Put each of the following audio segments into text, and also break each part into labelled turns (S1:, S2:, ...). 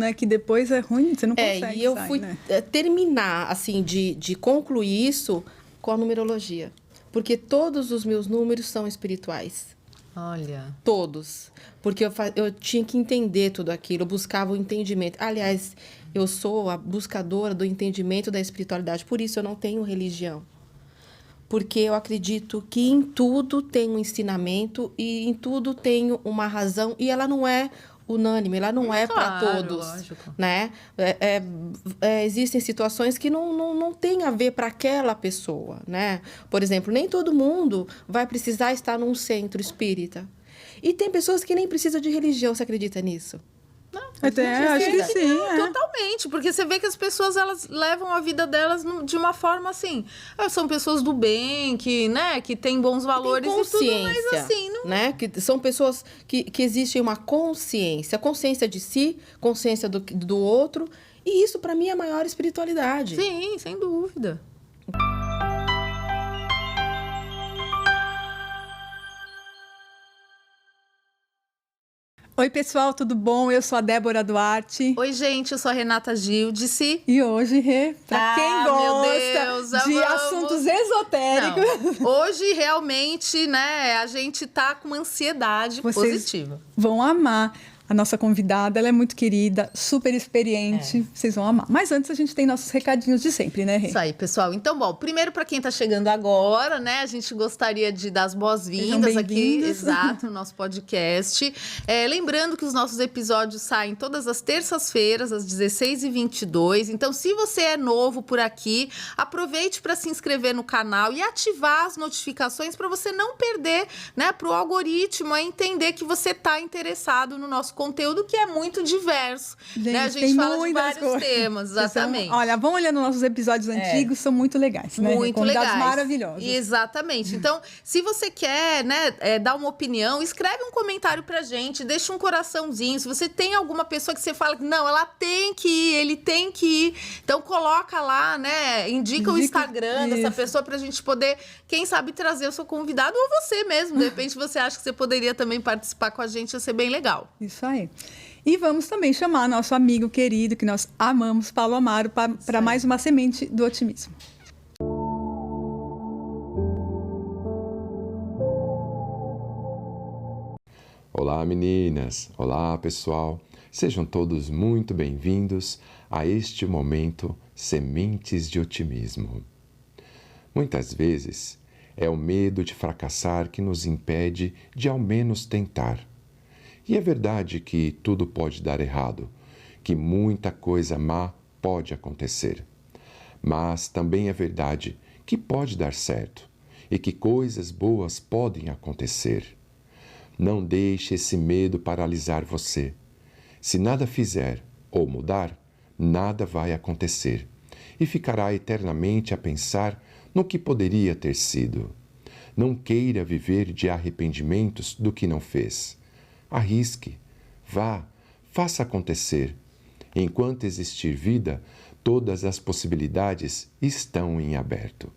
S1: né? Que depois é ruim, você não consegue
S2: E eu
S1: sair,
S2: fui
S1: né?
S2: terminar, assim, de concluir isso com a numerologia. Porque todos os meus números são espirituais.
S3: Olha.
S2: Todos. Porque eu tinha que entender tudo aquilo, eu buscava o entendimento. Aliás, eu sou a buscadora do entendimento da espiritualidade, por isso eu não tenho religião. Porque eu acredito que em tudo tem um ensinamento e em tudo tem uma razão, e ela não é unânime, ela não é para todos,
S3: lógico.
S2: né? Existem situações que não tem a ver para aquela pessoa, né? Por exemplo, nem todo mundo vai precisar estar num centro espírita. E tem pessoas que nem precisam de religião, você acredita nisso?
S1: Até, acho que sim,
S3: Totalmente, porque você vê que as pessoas, elas levam a vida delas de uma forma assim, são pessoas do bem, que, né, que têm bons valores e tudo, mas assim, não...
S2: né? Que são pessoas que existem uma consciência de si, consciência do outro, e isso para mim é a maior espiritualidade.
S3: Sim, sem dúvida.
S1: Oi, pessoal, tudo bom? Eu sou a Débora Duarte.
S3: Oi, gente, eu sou a Renata Gildice.
S1: E hoje, pra quem gosta de assuntos esotéricos...
S3: Não, hoje, realmente, né, a gente tá com uma ansiedade positiva.
S1: Vão amar. A nossa convidada, ela é muito querida, super experiente, vocês vão amar. Mas antes a gente tem nossos recadinhos de sempre, né, Rê?
S3: Isso aí, pessoal. Então, bom, primeiro para quem está chegando agora, né, a gente gostaria de dar as boas-vindas aqui, exato, no nosso podcast. Lembrando que os nossos episódios saem todas as terças-feiras, às 16h22. Então, se você é novo por aqui, aproveite para se inscrever no canal e ativar as notificações para você não perder, né, para o algoritmo entender que você está interessado no nosso conteúdo, que é muito diverso.
S1: Gente,
S3: né? A gente fala de vários temas,
S1: Então,
S3: exatamente.
S1: olha, vão olhando nossos episódios antigos, são muito legais, né?
S3: Muito legais.
S1: Maravilhosos.
S3: Exatamente. Então, se você quer, né, dar uma opinião, escreve um comentário pra gente, deixa um coraçãozinho. Se você tem alguma pessoa que você fala que não, ela tem que ir, ele tem que ir, então coloca lá, né, indica o Instagram dessa pessoa pra gente poder, quem sabe, trazer o seu convidado ou você mesmo. De repente, você acha que você poderia também participar com a gente, ia ser bem legal.
S1: Isso aí. E vamos também chamar nosso amigo querido, que nós amamos, Paulo Amaro, para mais uma semente do otimismo.
S4: Olá, meninas! Olá, pessoal! Sejam todos muito bem-vindos a este momento Sementes de Otimismo. Muitas vezes é o medo de fracassar que nos impede de ao menos tentar. E é verdade que tudo pode dar errado, que muita coisa má pode acontecer. Mas também é verdade que pode dar certo e que coisas boas podem acontecer. Não deixe esse medo paralisar você. Se nada fizer ou mudar, nada vai acontecer e ficará eternamente a pensar no que poderia ter sido. Não queira viver de arrependimentos do que não fez. Arrisque, vá, faça acontecer. Enquanto existir vida, todas as possibilidades estão em aberto.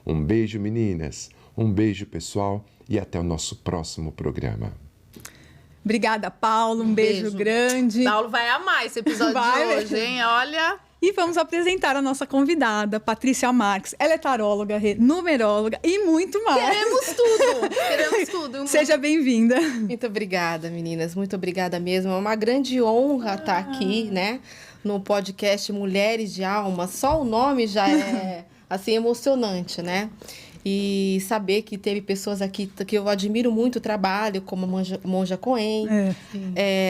S4: Um beijo, meninas, um beijo, pessoal, e até o nosso próximo programa.
S1: Obrigada, Paulo, um beijo grande.
S3: Paulo vai amar esse episódio de hoje, hein? Olha...
S1: E vamos apresentar a nossa convidada, Patrícia Marques. Ela é taróloga, numeróloga e muito mais.
S3: Queremos tudo.
S1: Seja bem-vinda.
S2: Muito obrigada, meninas. Muito obrigada mesmo. É uma grande honra estar aqui, né? No podcast Mulheres de Alma. Só o nome já é, assim, emocionante, né? E saber que teve pessoas aqui que eu admiro muito o trabalho, como a Monja Cohen,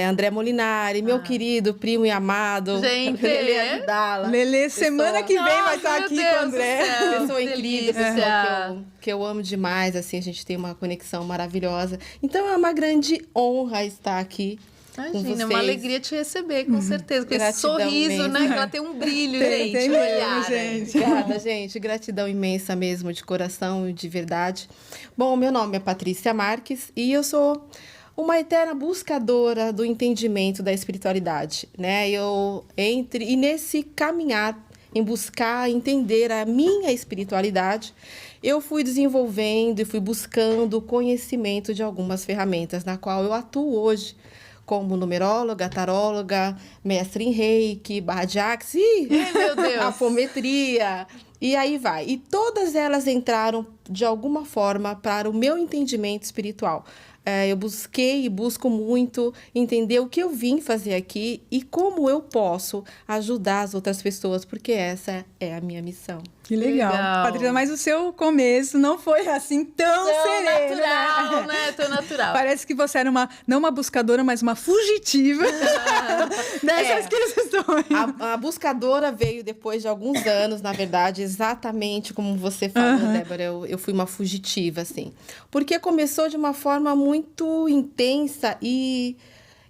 S2: André Molinari, meu querido primo e amado,
S3: gente,
S2: Lelê Abdala.
S1: Lelê, semana que vem vai estar aqui com o André.
S2: Pessoa incrível, pessoa que eu amo demais, assim, a gente tem uma conexão maravilhosa. Então é uma grande honra estar aqui.
S3: Imagina, é uma alegria te receber, com certeza. Com esse sorriso,
S2: imensa,
S3: né? Que ela tem um brilho, gente.
S1: Tem
S3: olhar,
S1: gente.
S2: Obrigada, gente. Gratidão imensa mesmo, de coração e de verdade. Bom, meu nome é Patrícia Marques e eu sou uma eterna buscadora do entendimento da espiritualidade, né? E nesse caminhar em buscar entender a minha espiritualidade, eu fui desenvolvendo e fui buscando conhecimento de algumas ferramentas na qual eu atuo hoje como numeróloga, taróloga, mestre em reiki, barra de axis,
S3: Meu Deus.
S2: apometria, e aí vai. E todas elas entraram, de alguma forma, para o meu entendimento espiritual. Eu busquei e busco muito entender o que eu vim fazer aqui e como eu posso ajudar as outras pessoas, porque essa é a minha missão.
S1: Que legal.
S3: Legal.
S1: Patrícia, mas o seu começo não foi assim tão sereno,
S3: natural, né? Tão natural.
S1: Parece que você era não uma buscadora, mas uma fugitiva dessas questões.
S2: A buscadora veio depois de alguns anos, na verdade, exatamente como você falou, Débora. Eu fui uma fugitiva, assim. Porque começou de uma forma muito intensa e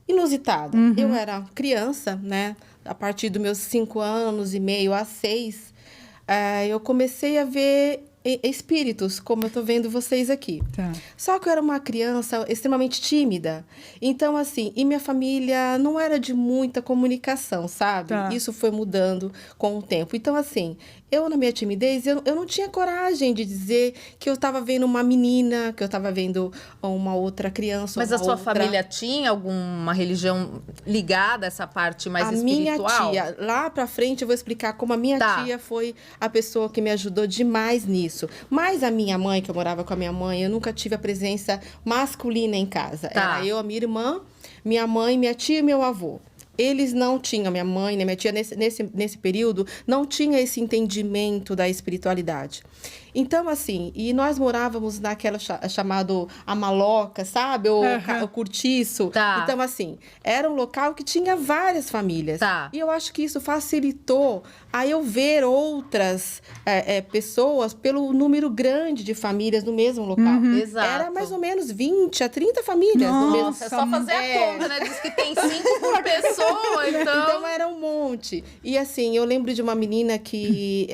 S2: inusitada. Eu era criança, né? A partir dos meus 5 anos e meio a 6, eu comecei a ver espíritos, como eu tô vendo vocês aqui.
S1: Tá.
S2: Só que eu era uma criança extremamente tímida. Então, assim, e minha família não era de muita comunicação, sabe?
S1: Tá.
S2: Isso foi mudando com o tempo. Então, assim, eu na minha timidez, eu não tinha coragem de dizer que eu estava vendo uma menina, que eu estava vendo uma outra criança.
S3: Mas
S2: uma
S3: a sua
S2: outra...
S3: família tinha alguma religião ligada a essa parte mais
S2: a
S3: espiritual?
S2: minha tia, lá pra frente eu vou explicar como a minha
S3: Tá.
S2: tia foi a pessoa que me ajudou demais nisso. Mas a minha mãe, que eu morava com a minha mãe, eu nunca tive a presença masculina em casa.
S3: Tá.
S2: Era eu, a minha irmã, minha mãe, minha tia e meu avô. Eles não tinham, minha mãe, nem minha tia, nesse período, não tinha esse entendimento da espiritualidade. Então, assim, e nós morávamos naquela chamado a maloca, sabe? O cortiço.
S3: Tá.
S2: Então, assim, era um local que tinha várias famílias.
S3: Tá.
S2: E eu acho que isso facilitou a eu ver outras pessoas pelo número grande de famílias no mesmo local.
S3: Exato.
S2: Era mais ou menos 20 a 30 famílias no mesmo.
S3: É só fazer a conta, né? Diz que tem 5 por pessoa, então...
S2: Então era um monte. E assim, eu lembro de uma menina que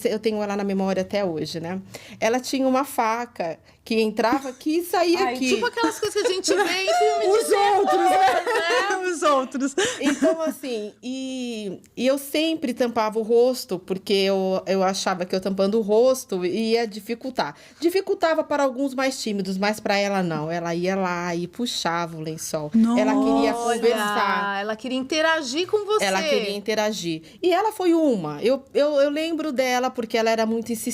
S2: eu tenho ela na memória até hoje, né? Ela tinha uma faca que entrava aqui e saía aqui.
S3: Tipo aquelas coisas que a gente vê em filme de
S1: Os outros,
S3: né?
S1: Os outros.
S2: Então, assim, e eu sempre tampava o rosto, porque eu achava que eu tampando o rosto ia dificultar. Dificultava para alguns mais tímidos, mas para ela não. Ela ia lá e puxava o lençol.
S1: Nossa.
S2: Ela queria
S3: Olha,
S2: conversar.
S3: ela queria interagir com você.
S2: Ela queria interagir. E ela foi uma. Eu lembro dela porque ela era muito insistente.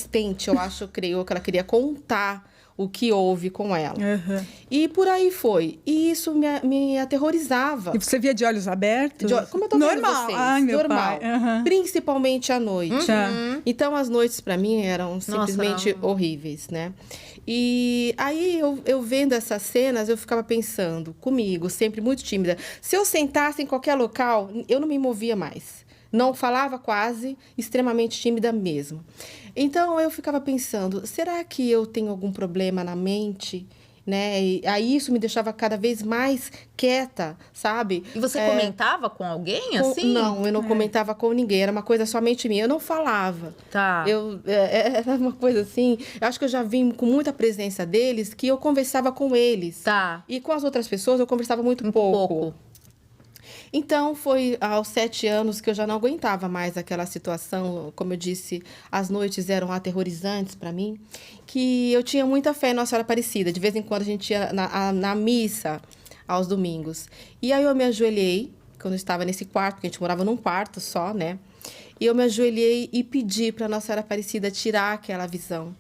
S2: Creio que ela queria contar o que houve com ela. E por aí foi. E isso me aterrorizava.
S1: E você via de olhos abertos?
S2: Como eu tô vendo
S1: Normal.
S2: vocês.
S1: Ai, meu
S2: normal.
S1: pai.
S2: Principalmente à noite. Então, as noites para mim eram simplesmente horríveis, né? E aí, eu vendo essas cenas, eu ficava pensando comigo, sempre muito tímida. Se eu sentasse em qualquer local, eu não me movia mais. Não falava quase, extremamente tímida mesmo. Então, eu ficava pensando, será que eu tenho algum problema na mente? Né? E aí isso me deixava cada vez mais quieta, sabe?
S3: E você comentava com alguém, assim?
S2: Não, eu não comentava com ninguém. Era uma coisa somente minha. Eu não falava.
S3: Tá.
S2: Era uma coisa assim... Eu acho que eu já vim com muita presença deles, que eu conversava com eles.
S3: Tá.
S2: E com as outras pessoas eu conversava muito pouco. Então, foi aos 7 anos que eu já não aguentava mais aquela situação. Como eu disse, as noites eram aterrorizantes para mim, que eu tinha muita fé em Nossa Senhora Aparecida. De vez em quando a gente ia na missa aos domingos. E aí eu me ajoelhei, quando eu estava nesse quarto, porque a gente morava num quarto só, né? E eu me ajoelhei e pedi para Nossa Senhora Aparecida tirar aquela visão.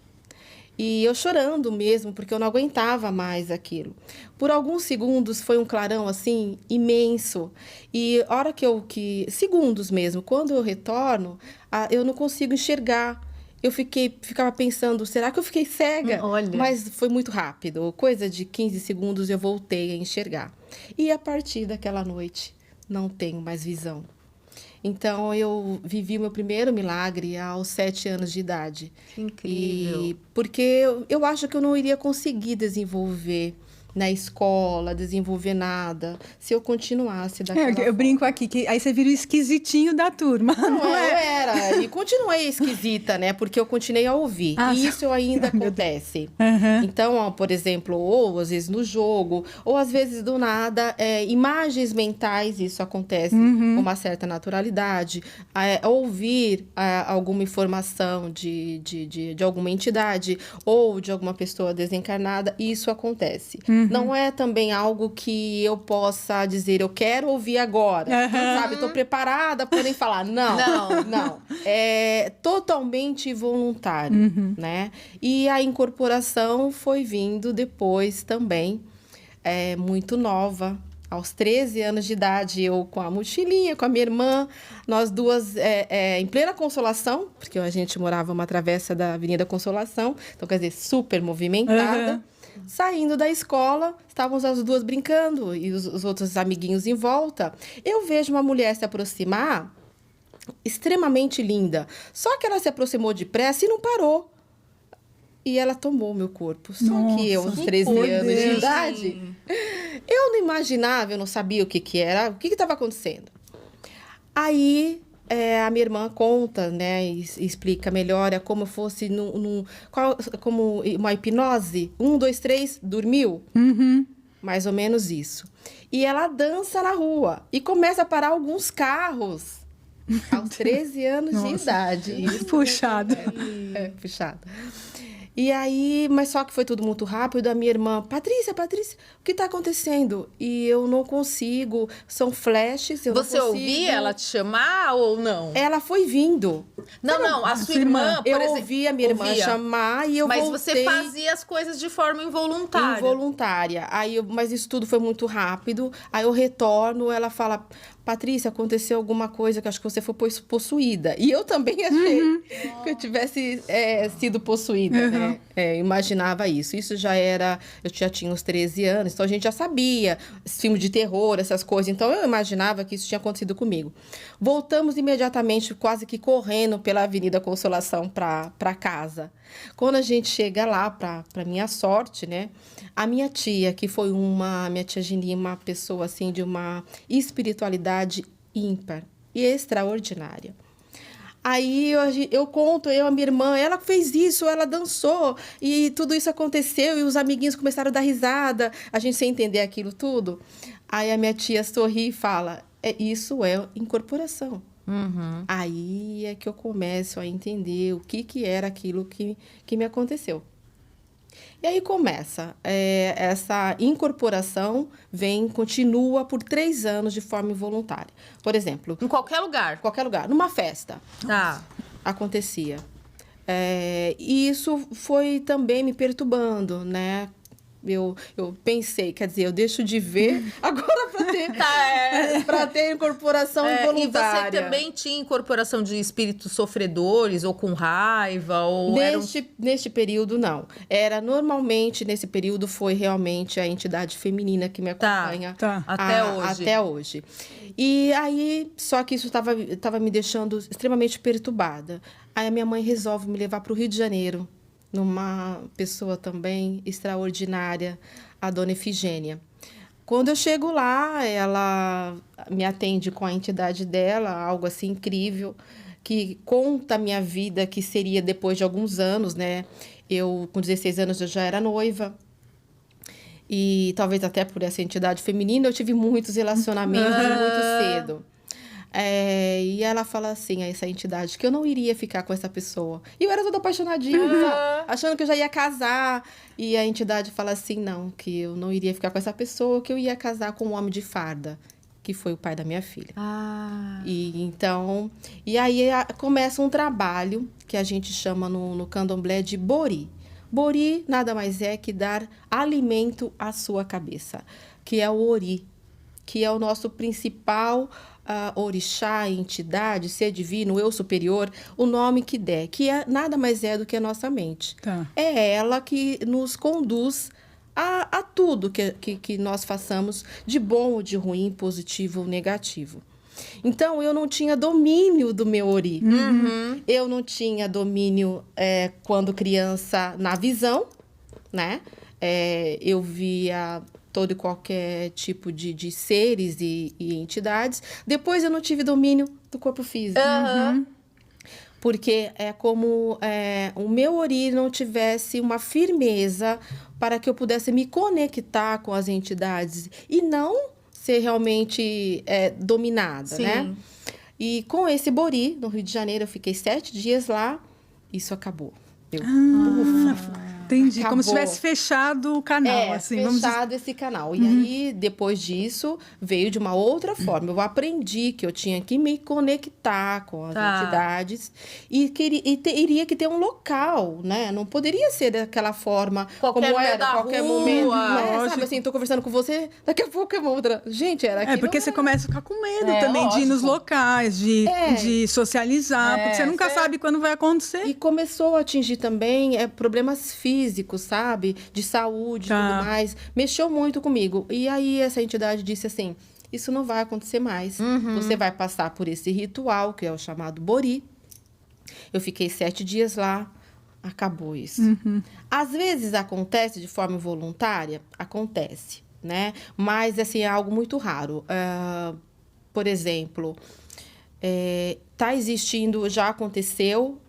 S2: E eu chorando mesmo, porque eu não aguentava mais aquilo. Por alguns segundos foi um clarão, assim, imenso. E a hora segundos mesmo, quando eu retorno, eu não consigo enxergar. Eu ficava pensando, será que eu fiquei cega?
S3: Olha.
S2: Mas foi muito rápido. Coisa de 15 segundos eu voltei a enxergar. E a partir daquela noite, não tenho mais visão. Então, eu vivi o meu primeiro milagre aos 7 anos de idade.
S3: Que incrível.
S2: Porque eu acho que eu não iria conseguir desenvolver na escola, desenvolver nada, se eu continuasse daquela forma.
S1: Eu brinco aqui, que aí você vira o esquisitinho da turma, não é?
S2: era, e continuei esquisita, né? Porque eu continuei a ouvir. E isso ainda acontece. Então, ó, por exemplo, ou às vezes no jogo, ou às vezes do nada, imagens mentais, isso acontece com uma certa naturalidade. Ouvir alguma informação de alguma entidade ou de alguma pessoa desencarnada, isso acontece. Não é também algo que eu possa dizer, eu quero ouvir agora, sabe? Estou preparada, podem falar. Não. É totalmente voluntário, né? E a incorporação foi vindo depois também, muito nova. Aos 13 anos de idade, eu com a mochilinha, com a minha irmã, nós duas em plena Consolação, porque a gente morava uma travessa da Avenida Consolação, então, quer dizer, super movimentada. Saindo da escola, estávamos as duas brincando e os outros amiguinhos em volta. Eu vejo uma mulher se aproximar, extremamente linda. Só que ela se aproximou depressa e não parou. E ela tomou meu corpo. Só que eu, aos 13 anos de idade, eu não imaginava, eu não sabia o que era, o que estava acontecendo. Aí a minha irmã conta, né, e explica melhor, como fosse como uma hipnose. 1, 2, 3, dormiu. Mais ou menos isso. E ela dança na rua e começa a parar alguns carros. Aos 13 anos de idade. Isso
S1: Puxado.
S2: Puxado. E aí, mas só que foi tudo muito rápido. A minha irmã, Patrícia, o que está acontecendo? E eu não consigo, são flashes, eu
S3: Você
S2: não consigo.
S3: ouvia ela te chamar ou não?
S2: Ela foi vindo.
S3: Não, a sua irmã, por
S2: Eu
S3: exemplo,
S2: ouvi a minha irmã chamar e eu
S3: Mas
S2: voltei.
S3: você fazia as coisas de forma involuntária.
S2: Involuntária. Mas isso tudo foi muito rápido. Aí eu retorno, ela fala, Patrícia, aconteceu alguma coisa que acho que você foi possuída. E eu também achei que eu tivesse sido possuída, né? Imaginava isso. Isso já era... Eu já tinha uns 13 anos, então a gente já sabia. Filme de terror, essas coisas. Então eu imaginava que isso tinha acontecido comigo. Voltamos imediatamente, quase que correndo pela Avenida Consolação para casa. Quando a gente chega lá, para minha sorte, né? A minha tia, que foi minha tia Geni, uma pessoa assim de uma espiritualidade ímpar e extraordinária. Aí eu conto, a minha irmã, ela fez isso, ela dançou, e tudo isso aconteceu, e os amiguinhos começaram a dar risada, a gente sem entender aquilo tudo. Aí a minha tia sorri e fala, isso é incorporação. Aí é que eu começo a entender o que era aquilo que me aconteceu. E aí começa, essa incorporação continua por 3 anos de forma involuntária. Por exemplo...
S3: Em qualquer lugar?
S2: Qualquer lugar. Numa festa.
S3: Tá.
S2: Acontecia. E isso foi também me perturbando, né? Eu pensei, quer dizer, eu deixo de ver agora para ter incorporação involuntária.
S3: E você também tinha incorporação de espíritos sofredores ou com raiva? Ou
S2: neste período, não. Normalmente, nesse período, foi realmente a entidade feminina que me acompanha.
S1: Tá.
S2: Até hoje. E aí, só que isso estava me deixando extremamente perturbada. Aí a minha mãe resolve me levar para o Rio de Janeiro. Numa pessoa também extraordinária, a dona Efigênia. Quando eu chego lá, ela me atende com a entidade dela, algo assim incrível, que conta a minha vida, que seria depois de alguns anos, né? Eu, com 16 anos, eu já era noiva. E talvez até por essa entidade feminina, eu tive muitos relacionamentos muito cedo. E ela fala assim, a essa entidade, que eu não iria ficar com essa pessoa. E eu era toda apaixonadinha, achando que eu já ia casar. E a entidade fala assim, não, que eu não iria ficar com essa pessoa, que eu ia casar com um homem de farda, que foi o pai da minha filha. E aí começa um trabalho que a gente chama no candomblé de bori. Bori nada mais é que dar alimento à sua cabeça, que é o ori, que é o nosso principal orixá, entidade, ser divino, eu superior, o nome que der, que nada mais é do que a nossa mente.
S1: Tá.
S2: É ela que nos conduz a tudo que nós façamos, de bom ou de ruim, positivo ou negativo. Então, eu não tinha domínio do meu ori. Eu não tinha domínio, quando criança, na visão, né? Eu via todo e qualquer tipo de seres e entidades. Depois eu não tive domínio do corpo físico. Porque é como o meu Ori não tivesse uma firmeza para que eu pudesse me conectar com as entidades e não ser realmente dominada,
S3: Sim.
S2: né? E com esse Bori, no Rio de Janeiro, eu fiquei 7 dias lá, isso acabou.
S1: Entendi.
S2: Acabou.
S1: Como se tivesse fechado o canal, assim. Vamos dizer.
S2: Fechado esse canal. E aí, depois disso, veio de uma outra forma. Eu aprendi que eu tinha que me conectar com as entidades e teria que ter um local, né? Não poderia ser daquela forma
S3: Qualquer
S2: como
S3: meio
S2: era,
S3: da
S2: qualquer
S3: rua,
S2: momento.
S1: lógico.
S2: Sabe assim, tô conversando com você, daqui a pouco é uma outra. Gente, era aquilo.
S1: Porque você começa a ficar com medo
S3: É,
S1: também de ir nos
S3: lógico.
S1: locais, de socializar, porque você nunca sabe quando vai acontecer.
S2: E começou a atingir também problemas físicos, sabe? De saúde e tudo mais. Mexeu muito comigo. E aí essa entidade disse assim, isso não vai acontecer mais. Você vai passar por esse ritual, que é o chamado Bori. Eu fiquei 7 dias lá. Acabou isso. Às vezes acontece de forma involuntária? Acontece, né? Mas, assim, é algo muito raro. Por exemplo... tá existindo, já aconteceu,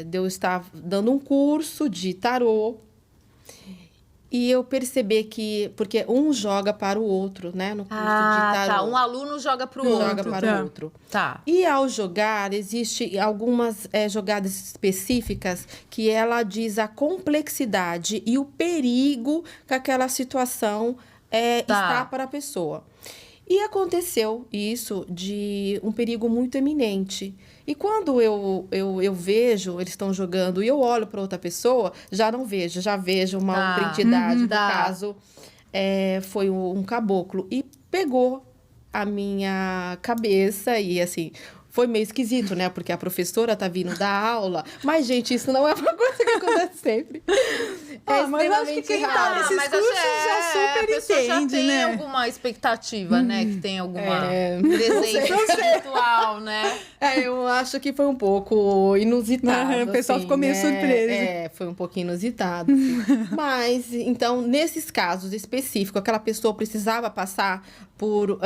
S2: de eu estar dando um curso de tarô e eu perceber que... Porque um joga para o outro, né? No curso de tarô.
S3: Tá. Um aluno joga para o outro.
S2: Joga para o outro.
S3: Tá.
S2: E ao jogar, existe algumas jogadas específicas que ela diz a complexidade e o perigo que aquela situação está para a pessoa. E aconteceu isso de um perigo muito eminente. E quando eu vejo, eles estão jogando, e eu olho para outra pessoa, já não vejo, já vejo uma outra entidade. No caso, foi um caboclo. E pegou a minha cabeça e, assim... Foi meio esquisito, né? Porque a professora tá vindo dar aula. Mas, gente, isso não é uma coisa que acontece sempre.
S1: Mas acho que quem tá nesses cursos já super entende,
S3: já tem
S1: né?
S3: alguma expectativa, né? Que tem alguma presença espiritual, né?
S2: Eu acho que foi um pouco inusitado.
S1: O pessoal ficou meio surpreso.
S2: Foi um pouquinho inusitado. Assim. Mas, então, nesses casos específicos, aquela pessoa precisava passar por...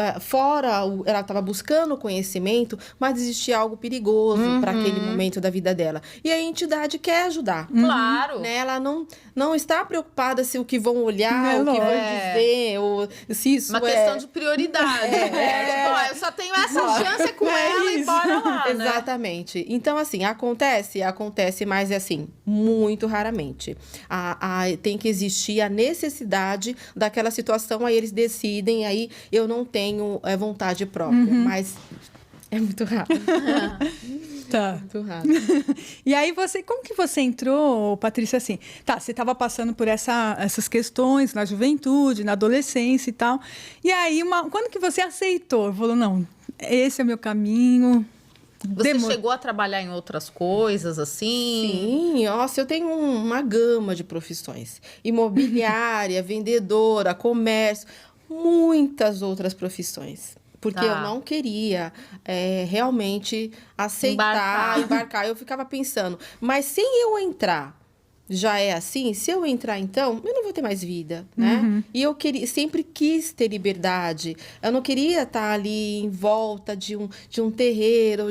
S2: ela estava buscando conhecimento, mas existia algo perigoso para aquele momento da vida dela. E a entidade quer ajudar.
S3: Claro.
S2: Né? Ela não está preocupada se o que vão olhar, o que vão dizer, ou se isso
S3: uma questão de prioridade. Tipo, eu só tenho essa chance com ela e bora lá, né?
S2: Exatamente. Então, assim, acontece, mas assim, muito raramente. Tem que existir a necessidade daquela situação, aí eles decidem, aí eu não tenho vontade própria, mas é muito raro.
S1: Tá.
S2: Muito raro.
S1: E aí, como que você entrou, Patrícia, assim? Tá, você estava passando por essas questões na juventude, na adolescência e tal. E aí, quando que você aceitou? Falou, não, esse é o meu caminho.
S3: Você chegou a trabalhar em outras coisas, assim?
S2: Sim, nossa, eu tenho uma gama de profissões. Imobiliária, vendedora, comércio, muitas outras profissões. Porque eu não queria realmente aceitar, embarcar. Eu ficava pensando, mas sem eu entrar, já é assim? Se eu entrar, então, eu não vou ter mais vida, né? E eu sempre quis ter liberdade. Eu não queria estar ali em volta de um terreiro,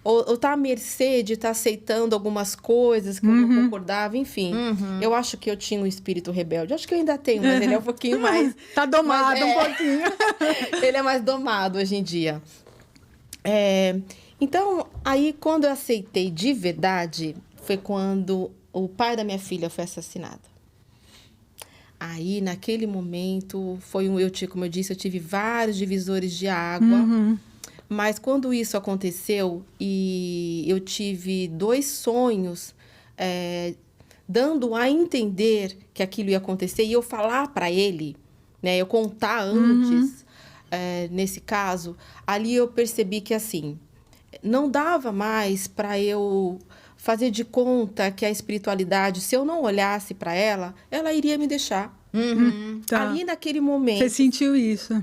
S2: ou estar à mercê de estar aceitando algumas coisas que eu não concordava, enfim. Eu acho que eu tinha um espírito rebelde. Acho que eu ainda tenho, mas ele é um pouquinho mais...
S1: Tá domado um pouquinho.
S2: Ele é mais domado hoje em dia. Então, aí, quando eu aceitei de verdade, foi quando... o pai da minha filha foi assassinado. Aí, naquele momento, como eu disse, eu tive vários divisores de água. Mas quando isso aconteceu e eu tive 2 sonhos dando a entender que aquilo ia acontecer e eu falar para ele, né, eu contar antes, nesse caso, ali eu percebi que, assim, não dava mais para eu... fazer de conta que a espiritualidade, se eu não olhasse para ela, ela iria me deixar.
S1: Tá.
S2: Ali naquele momento.
S1: Você sentiu isso?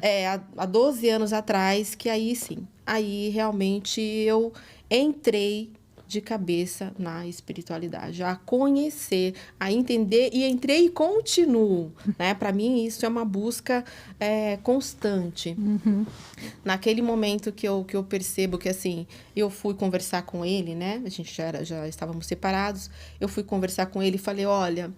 S2: Há 12 anos atrás, que aí sim. Aí realmente eu entrei de cabeça na espiritualidade, a conhecer, a entender, e entrei e continuo, né? Para mim, isso é uma busca constante. Naquele momento que eu percebo que, assim, eu fui conversar com ele, né? A gente já estávamos separados, eu fui conversar com ele e falei, olha,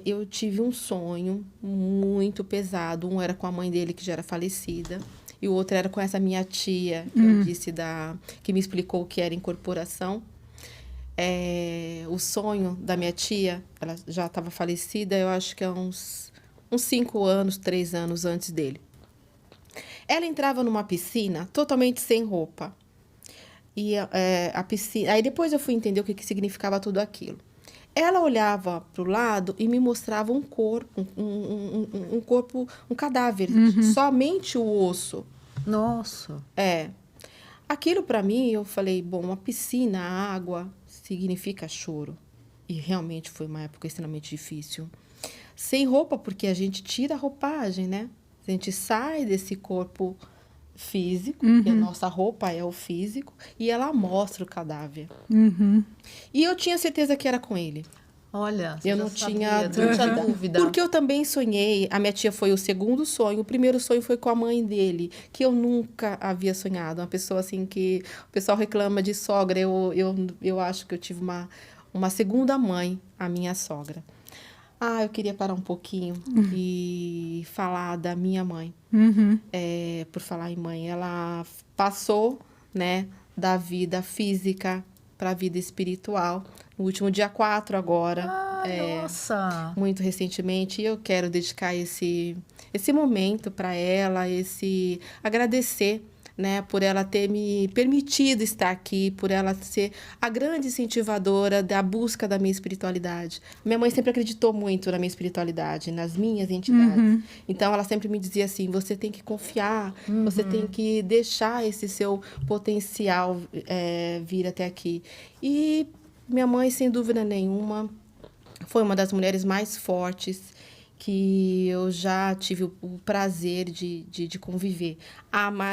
S2: eu tive um sonho muito pesado, um era com a mãe dele, que já era falecida, e o outro era com essa minha tia, que eu disse, que me explicou o que era incorporação. O sonho da minha tia, ela já estava falecida, eu acho que há uns 5 anos, 3 anos antes dele. Ela entrava numa piscina totalmente sem roupa. E a piscina... Aí depois eu fui entender o que significava tudo aquilo. Ela olhava para o lado e me mostrava um corpo, um corpo, um cadáver, somente o osso.
S3: Nossa.
S2: Aquilo para mim, eu falei, bom, uma piscina, água, significa choro. E realmente foi uma época extremamente difícil. Sem roupa, porque a gente tira a roupagem, né? A gente sai desse corpo físico, que a nossa roupa é o físico, e ela mostra o cadáver. E eu tinha certeza que era com ele.
S3: Olha,
S2: eu não tinha
S3: dúvida.
S2: Porque eu também sonhei, a minha tia foi o segundo sonho, o primeiro sonho foi com a mãe dele, que eu nunca havia sonhado. Uma pessoa assim que o pessoal reclama de sogra, eu acho que eu tive uma segunda mãe, a minha sogra. Eu queria parar um pouquinho e falar da minha mãe. Por falar em mãe, ela passou, né, da vida física para a vida espiritual. No último dia 4 agora.
S3: Nossa!
S2: Muito recentemente. E eu quero dedicar esse momento para ela, agradecer, né, por ela ter me permitido estar aqui, por ela ser a grande incentivadora da busca da minha espiritualidade. Minha mãe sempre acreditou muito na minha espiritualidade, nas minhas entidades. Então, ela sempre me dizia assim, você tem que confiar, você tem que deixar esse seu potencial vir até aqui. E minha mãe, sem dúvida nenhuma, foi uma das mulheres mais fortes que eu já tive o prazer de conviver.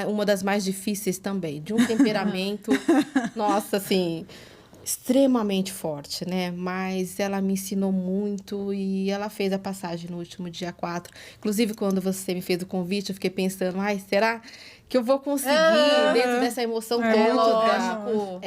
S2: Uma das mais difíceis também, de um temperamento, nossa, assim, extremamente forte, né? Mas ela me ensinou muito e ela fez a passagem no último dia 4. Inclusive, quando você me fez o convite, eu fiquei pensando, será que eu vou conseguir, dentro dessa emoção toda,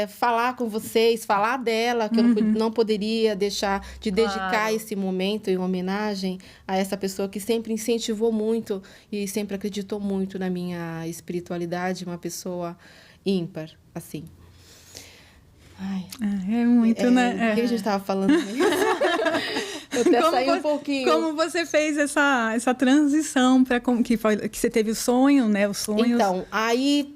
S2: falar com vocês, falar dela, que eu não poderia deixar de dedicar esse momento em homenagem a essa pessoa que sempre incentivou muito e sempre acreditou muito na minha espiritualidade, uma pessoa ímpar, assim.
S1: É muito, né?
S2: O que a gente estava falando mesmo? Eu até saí um pouquinho.
S1: Como você fez essa transição para que você teve o sonho, né? Os sonhos.
S2: Então, aí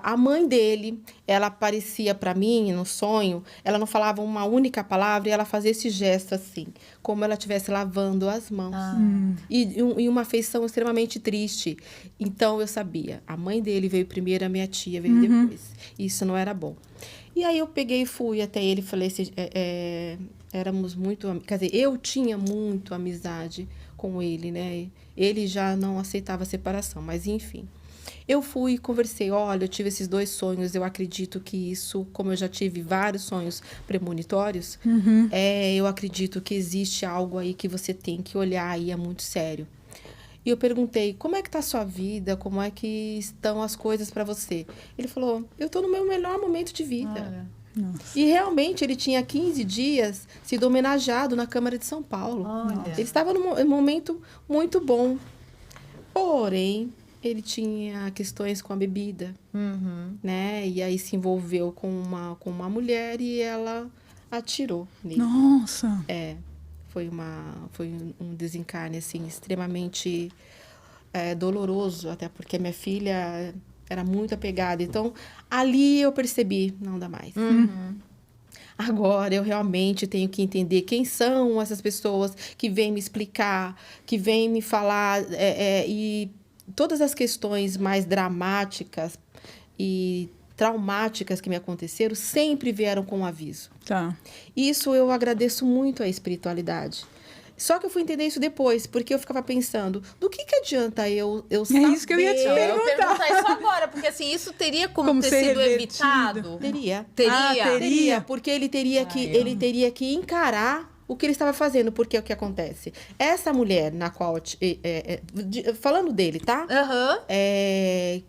S2: a mãe dele, ela aparecia para mim no sonho, ela não falava uma única palavra e ela fazia esse gesto assim, como ela estivesse lavando as mãos. E uma feição extremamente triste. Então, eu sabia, a mãe dele veio primeiro, a minha tia veio depois. Isso não era bom. E aí eu peguei e fui até ele e falei assim, éramos muito... Quer dizer, eu tinha muito amizade com ele, né? Ele já não aceitava a separação, mas enfim. Eu fui e conversei, olha, eu tive esses 2 sonhos, eu acredito que isso, como eu já tive vários sonhos premonitórios, eu acredito que existe algo aí que você tem que olhar e é muito sério. E eu perguntei, como é que tá a sua vida? Como é que estão as coisas para você? Ele falou, eu tô no meu melhor momento de vida. E realmente ele tinha 15 dias sido homenageado na Câmara de São Paulo. Ele estava num momento muito bom. Porém, ele tinha questões com a bebida, né? E aí se envolveu com uma mulher e ela atirou nele.
S1: Nossa!
S2: Foi um desencarne, assim, extremamente doloroso, até porque minha filha era muito apegada. Então, ali eu percebi, não dá mais. Agora, eu realmente tenho que entender quem são essas pessoas que vêm me explicar, que vêm me falar, e todas as questões mais dramáticas e traumáticas que me aconteceram sempre vieram com um aviso.
S1: Tá.
S2: Isso eu agradeço muito à espiritualidade. Só que eu fui entender isso depois, porque eu ficava pensando, do que adianta eu saber...
S1: É isso que eu ia te perguntar.
S3: Eu ia perguntar isso agora, porque assim, isso teria como ter
S1: ser
S3: sido
S1: revertido.
S3: evitado?
S2: Teria.
S3: Teria?
S2: Porque ele teria que encarar o que ele estava fazendo. Porque o que acontece? Essa mulher na qual... falando dele, tá?
S3: Aham.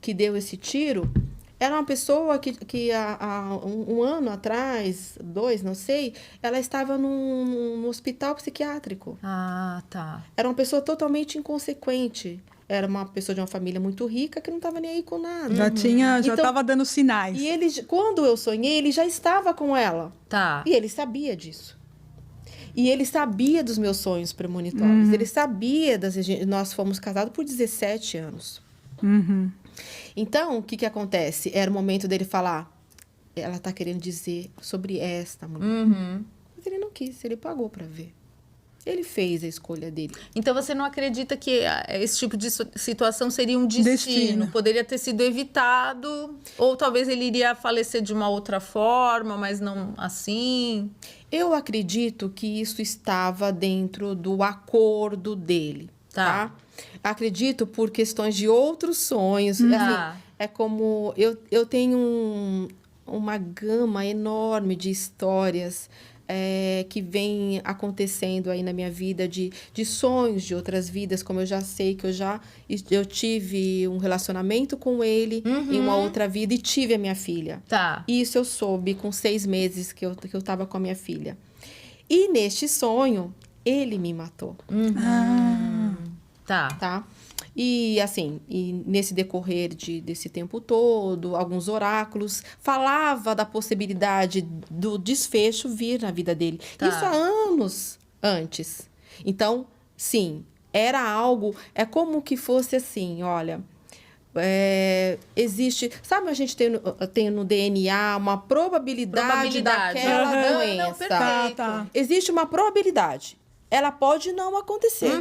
S2: Que deu esse tiro, era uma pessoa que há um ano atrás, 2, não sei, ela estava num hospital psiquiátrico.
S3: Ah, tá.
S2: Era uma pessoa totalmente inconsequente. Era uma pessoa de uma família muito rica que não estava nem aí com nada.
S1: Já
S2: Então,
S1: estava dando sinais.
S2: E ele, quando eu sonhei, ele já estava com ela.
S3: Tá.
S2: E ele sabia disso. E ele sabia dos meus sonhos premonitórios. Ele sabia nós fomos casados por 17 anos.
S1: Uhum.
S2: Então, o que acontece? Era o momento dele falar, ela tá querendo dizer sobre esta mulher.
S3: Uhum.
S2: Mas ele não quis, ele pagou para ver. Ele fez a escolha dele.
S3: Então você não acredita que esse tipo de situação seria um destino? Poderia ter sido evitado? Ou talvez ele iria falecer de uma outra forma, mas não assim?
S2: Eu acredito que isso estava dentro do acordo dele, tá? Acredito por questões de outros sonhos.
S3: Tá.
S2: Assim, é como... Eu tenho uma gama enorme de histórias que vem acontecendo aí na minha vida, de sonhos de outras vidas, como eu já sei que eu tive um relacionamento com ele em uma outra vida e tive a minha filha.
S3: Tá.
S2: Isso eu soube com 6 meses que eu tava com a minha filha. E neste sonho, ele me matou. Tá? E assim, nesse decorrer desse tempo todo, alguns oráculos falava da possibilidade do desfecho vir na vida dele.
S3: Tá.
S2: Isso há anos antes. Então, sim, era algo... É como que fosse assim, olha... existe... Sabe, a gente tem no DNA uma probabilidade. Daquela doença.
S3: Não, perfeito.
S1: Tá.
S2: Existe uma probabilidade. Ela pode não acontecer,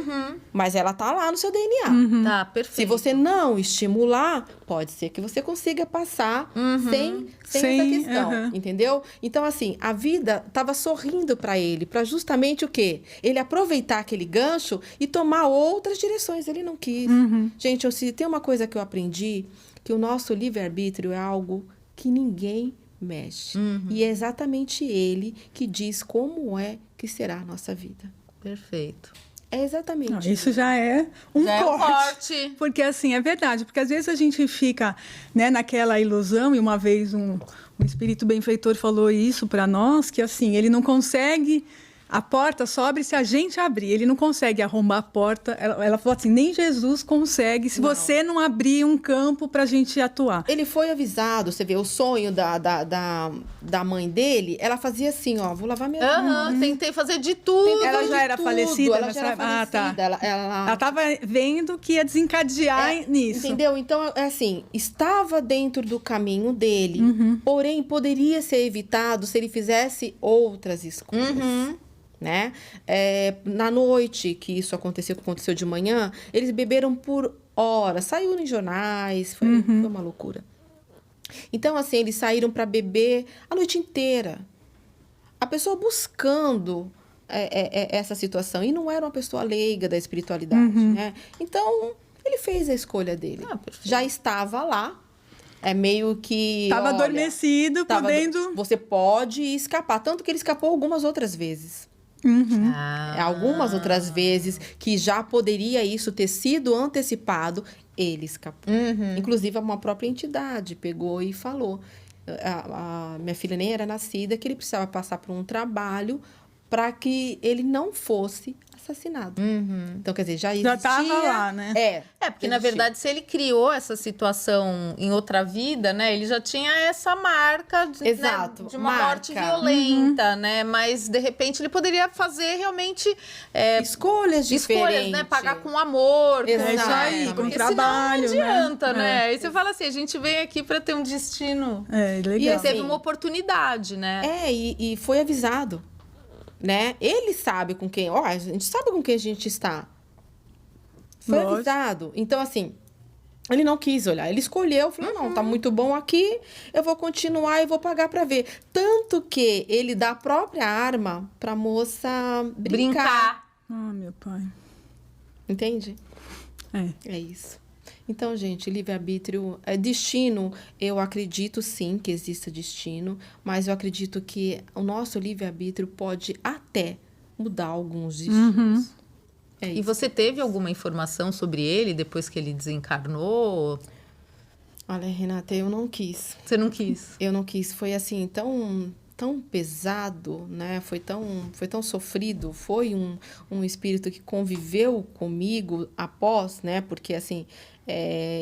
S2: mas ela tá lá no seu DNA.
S3: Tá, perfeito.
S2: Se você não estimular, pode ser que você consiga passar sem essa questão, entendeu? Então, assim, a vida tava sorrindo para ele, para justamente o quê? Ele aproveitar aquele gancho e tomar outras direções. Ele não quis. Gente, se tem uma coisa que eu aprendi, que o nosso livre-arbítrio é algo que ninguém mexe. E é exatamente ele que diz como é que será a nossa vida.
S3: Perfeito.
S2: É exatamente.
S1: Não, isso já é um corte. Porque assim, é verdade. Porque às vezes a gente fica, né, naquela ilusão, e uma vez um espírito benfeitor falou isso para nós, que assim, ele não consegue... A porta só abre se a gente abrir. Ele não consegue arrombar a porta. Ela falou assim, nem Jesus consegue se você não abrir um campo para a gente atuar.
S2: Ele foi avisado. Você vê, o sonho da mãe dele, ela fazia assim, ó, vou lavar minha mão.
S3: Tentei fazer de tudo.
S1: Ela já era falecida?
S2: Ela já era falecida.
S1: Ela estava vendo que ia desencadear nisso.
S2: Entendeu? Então, é assim, estava dentro do caminho dele, porém, poderia ser evitado se ele fizesse outras escolhas. Né? Na noite que isso aconteceu de manhã, eles beberam por horas, saiu nos jornais, foi uma loucura. Então, assim, eles saíram para beber a noite inteira. A pessoa buscando essa situação, e não era uma pessoa leiga da espiritualidade, né? Então, ele fez a escolha dele. Já estava lá. É meio que...
S1: Estava adormecido, podendo...
S2: Você pode escapar. Tanto que ele escapou algumas outras vezes. Algumas outras vezes que já poderia isso ter sido antecipado, ele escapou. Inclusive, uma própria entidade pegou e falou. A minha filha nem era nascida, que ele precisava passar por um trabalho para que ele não fosse assassinado. Então, quer dizer, já existia...
S1: Já estava lá, né?
S3: Porque, na verdade, se ele criou essa situação em outra vida, né? Ele já tinha essa marca
S2: Exato,
S3: de uma morte violenta, né? Mas, de repente, ele poderia fazer realmente...
S2: escolhas diferentes.
S3: Né? Pagar com amor.
S2: Exato.
S1: Isso aí, com trabalho,
S3: senão não adianta, né? Aí
S1: É.
S3: você fala assim, a gente vem aqui para ter um destino.
S1: Legal.
S3: E ele teve uma oportunidade, né?
S2: E foi avisado. Né? Ele sabe com quem... a gente sabe com quem a gente está. Foi avisado. Então, assim, ele não quis olhar. Ele escolheu, falou, não, tá muito bom aqui, eu vou continuar e vou pagar para ver. Tanto que ele dá a própria arma pra moça brincar.
S1: Ah, meu pai.
S2: Entende?
S1: É.
S2: É isso. Então, gente, livre-arbítrio, destino, eu acredito sim que exista destino, mas eu acredito que o nosso livre-arbítrio pode até mudar alguns destinos. É
S3: E
S2: isso.
S3: você teve alguma informação sobre ele depois que ele desencarnou?
S2: Olha, Renata, eu não quis.
S3: Você não quis?
S2: Eu não quis. Foi assim, tão pesado, né? Foi tão sofrido. Foi um espírito que conviveu comigo após, né? Porque, assim,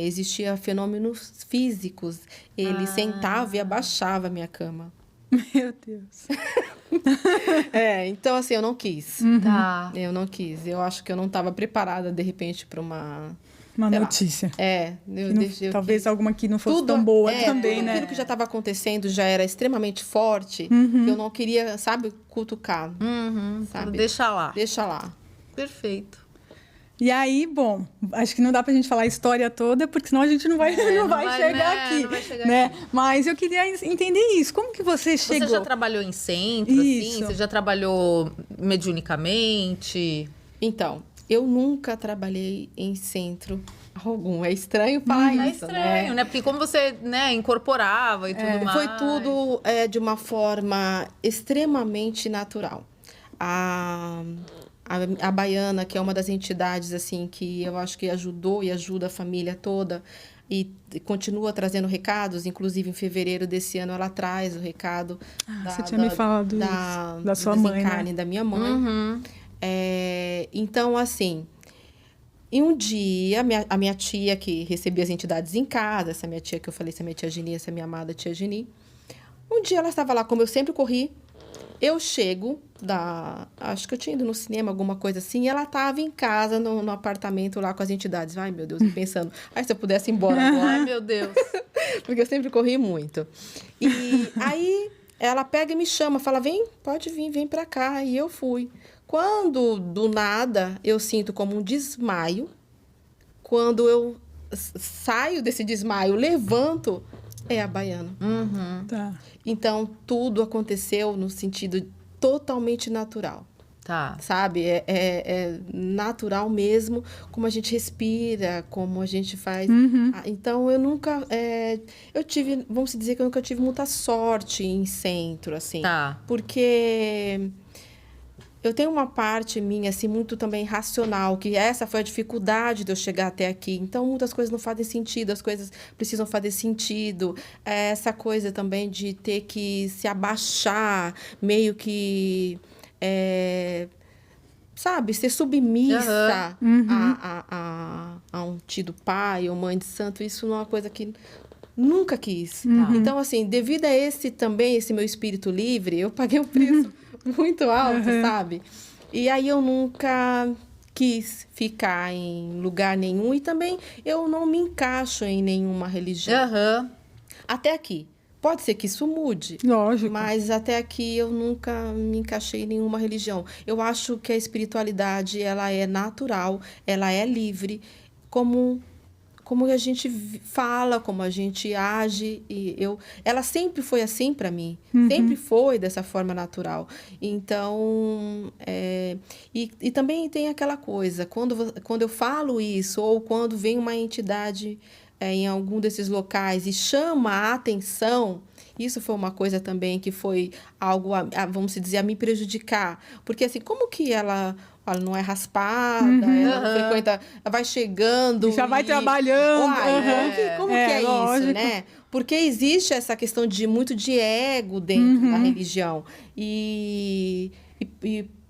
S2: existia fenômenos físicos. Ele sentava e abaixava a minha cama.
S1: Meu Deus.
S2: Então, assim, eu não quis.
S3: Tá.
S2: Eu não quis. Eu acho que eu não estava preparada, de repente, para uma...
S1: Uma
S2: sei lá.
S1: notícia.
S2: Eu
S1: Que não-
S2: deixei...
S1: talvez alguma que não fosse tão boa também,
S2: tudo
S1: né?
S2: aquilo que já estava acontecendo já era extremamente forte, que eu não queria, sabe, cutucar, sabe?
S3: Deixa lá.
S2: Deixa lá.
S3: Perfeito.
S1: E aí, bom, acho que não dá pra gente falar a história toda, porque senão a gente não vai, não vai chegar aqui.
S3: Não vai chegar
S1: né?
S3: aqui.
S1: Mas eu queria entender isso. Como que você chegou?
S3: Você já trabalhou em centro, assim?
S1: Isso.
S3: Você já trabalhou mediunicamente?
S2: Então, eu nunca trabalhei em centro algum. É estranho falar
S3: É
S2: isso,
S3: estranho, né? Porque como você, né, incorporava e tudo mais.
S2: Foi tudo de uma forma extremamente natural. A Baiana, que é uma das entidades assim que eu acho que ajudou e ajuda a família toda e continua trazendo recados, inclusive em fevereiro desse ano ela traz o recado
S1: Você tinha me falado da sua mãe, né?
S2: da minha mãe. Então, assim, em um dia, a minha tia que recebia as entidades em casa, essa minha tia que eu falei, essa minha tia Geni, essa minha amada tia Geni, um dia ela estava lá, como eu sempre corri, eu chego acho que eu tinha ido no cinema, alguma coisa assim, e ela estava em casa, no apartamento lá com as entidades. Ai, meu Deus, eu pensando, se eu pudesse ir embora agora.
S3: Ai, meu Deus.
S2: Porque eu sempre corri muito. E aí ela pega e me chama, fala, pode vir, vem pra cá. E eu fui. Quando, do nada, eu sinto como um desmaio, quando eu saio desse desmaio, levanto, é a Baiana.
S1: Tá.
S2: Então, tudo aconteceu no sentido totalmente natural.
S3: Tá.
S2: Sabe? É natural mesmo, como a gente respira, como a gente faz. Então, eu nunca... vamos dizer que eu nunca tive muita sorte em centro, assim.
S3: Tá.
S2: Porque eu tenho uma parte minha, assim, muito também racional, que essa foi a dificuldade de eu chegar até aqui. Então, muitas coisas não fazem sentido, as coisas precisam fazer sentido. Essa coisa também de ter que se abaixar, meio que... sabe, ser submissa a um tido pai ou mãe de santo, isso não é uma coisa que nunca quis. Então, assim, devido a esse meu espírito livre, eu paguei um preço muito alto, sabe? E aí eu nunca quis ficar em lugar nenhum e também eu não me encaixo em nenhuma religião. Até aqui. Pode ser que isso mude.
S1: Lógico.
S2: Mas até aqui eu nunca me encaixei em nenhuma religião. Eu acho que a espiritualidade, ela é natural, ela é livre, como a gente fala, como a gente age. Ela sempre foi assim para mim. Sempre foi dessa forma natural. Então, e também tem aquela coisa, quando eu falo isso, ou quando vem uma entidade em algum desses locais e chama a atenção, isso foi uma coisa também que foi algo, vamos dizer, a me prejudicar. Porque, assim, como que ela não é raspada, ela não frequenta, ela vai chegando...
S1: Já vai trabalhando.
S2: Como que é
S1: lógico.
S2: isso, né? Porque existe essa questão muito de ego dentro da religião. E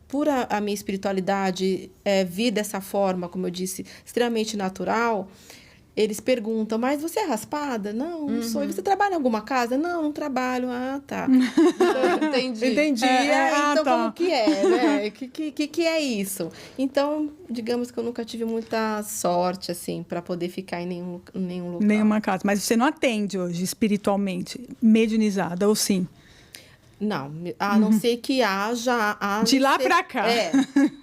S2: por a minha espiritualidade vir dessa forma, como eu disse, extremamente natural... Eles perguntam, mas você é raspada? Não, não sou. E você trabalha em alguma casa? Não, não trabalho. Ah, tá.
S3: Entendi.
S2: Entendi. Então,
S1: tá.
S2: como que é, né? Que é isso? Então, digamos que eu nunca tive muita sorte, assim, para poder ficar em nenhum local.
S1: Nenhuma casa. Mas você não atende hoje espiritualmente, mediunizada, ou sim?
S2: Não, a não ser que haja...
S1: De lá para cá.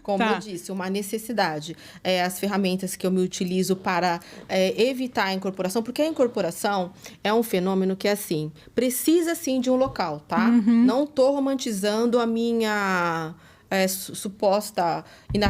S2: Como
S1: Tá.
S2: eu disse, uma necessidade. As ferramentas que eu me utilizo para evitar a incorporação, porque a incorporação é um fenômeno que, assim, precisa, sim, de um local, tá? Não estou romantizando a minha suposta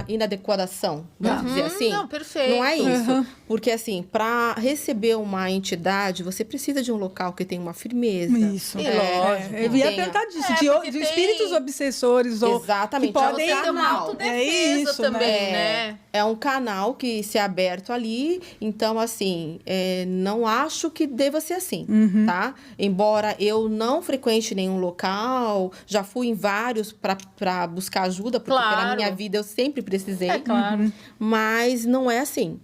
S2: inadequação, vamos dizer assim.
S3: Não, perfeito.
S2: Não é isso. Porque, assim, para receber uma entidade, você precisa de um local que tenha uma firmeza.
S1: Isso.
S3: Lógico.
S1: Eu ia perguntar disso, de espíritos obsessores ou
S2: exatamente,
S1: que podem
S3: Tem uma
S2: canal.
S3: autodefesa
S1: isso,
S3: também, né?
S2: É um canal que se é aberto ali, então, assim, não acho que deva ser assim, tá? Embora eu não frequente nenhum local, já fui em vários para buscar ajuda, porque pela minha vida eu sempre precisei.
S3: É claro.
S2: Mas não é assim.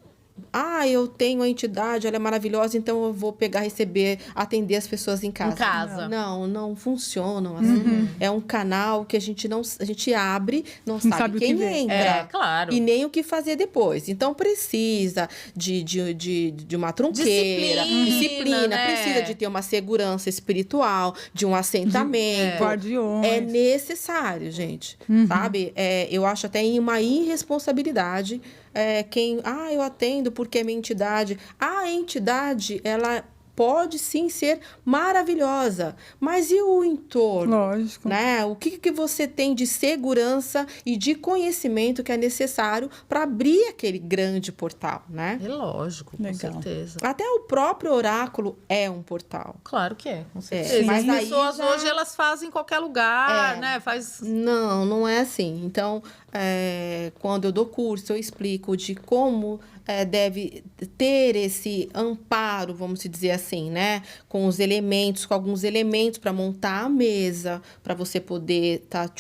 S2: Eu tenho a entidade, ela é maravilhosa, então eu vou pegar, receber, atender as pessoas em casa.
S3: Em casa.
S2: Não funcionam assim. É um canal que a gente abre, não sabe quem entra.
S3: É, claro.
S2: E nem o que fazer depois. Então precisa de uma trunqueira, disciplina,
S3: né?
S2: precisa de ter uma segurança espiritual, de um assentamento.
S1: guardiões.
S2: É necessário, gente. Sabe? Eu acho até uma irresponsabilidade eu atendo porque é minha entidade. A entidade, ela pode sim ser maravilhosa, mas e o entorno?
S1: Lógico.
S2: Né? O que você tem de segurança e de conhecimento que é necessário para abrir aquele grande portal, né?
S3: É lógico, com
S1: Legal.
S3: certeza.
S2: Até o próprio oráculo é um portal.
S3: Claro que é, com certeza.
S2: Mas
S3: As
S2: aí
S3: pessoas
S2: já-
S3: hoje, elas fazem em qualquer lugar, né?
S2: Não é assim. Então, quando eu dou curso, eu explico de como deve ter esse amparo, vamos dizer assim, né? Com os elementos, com alguns elementos para montar a mesa, para você poder estar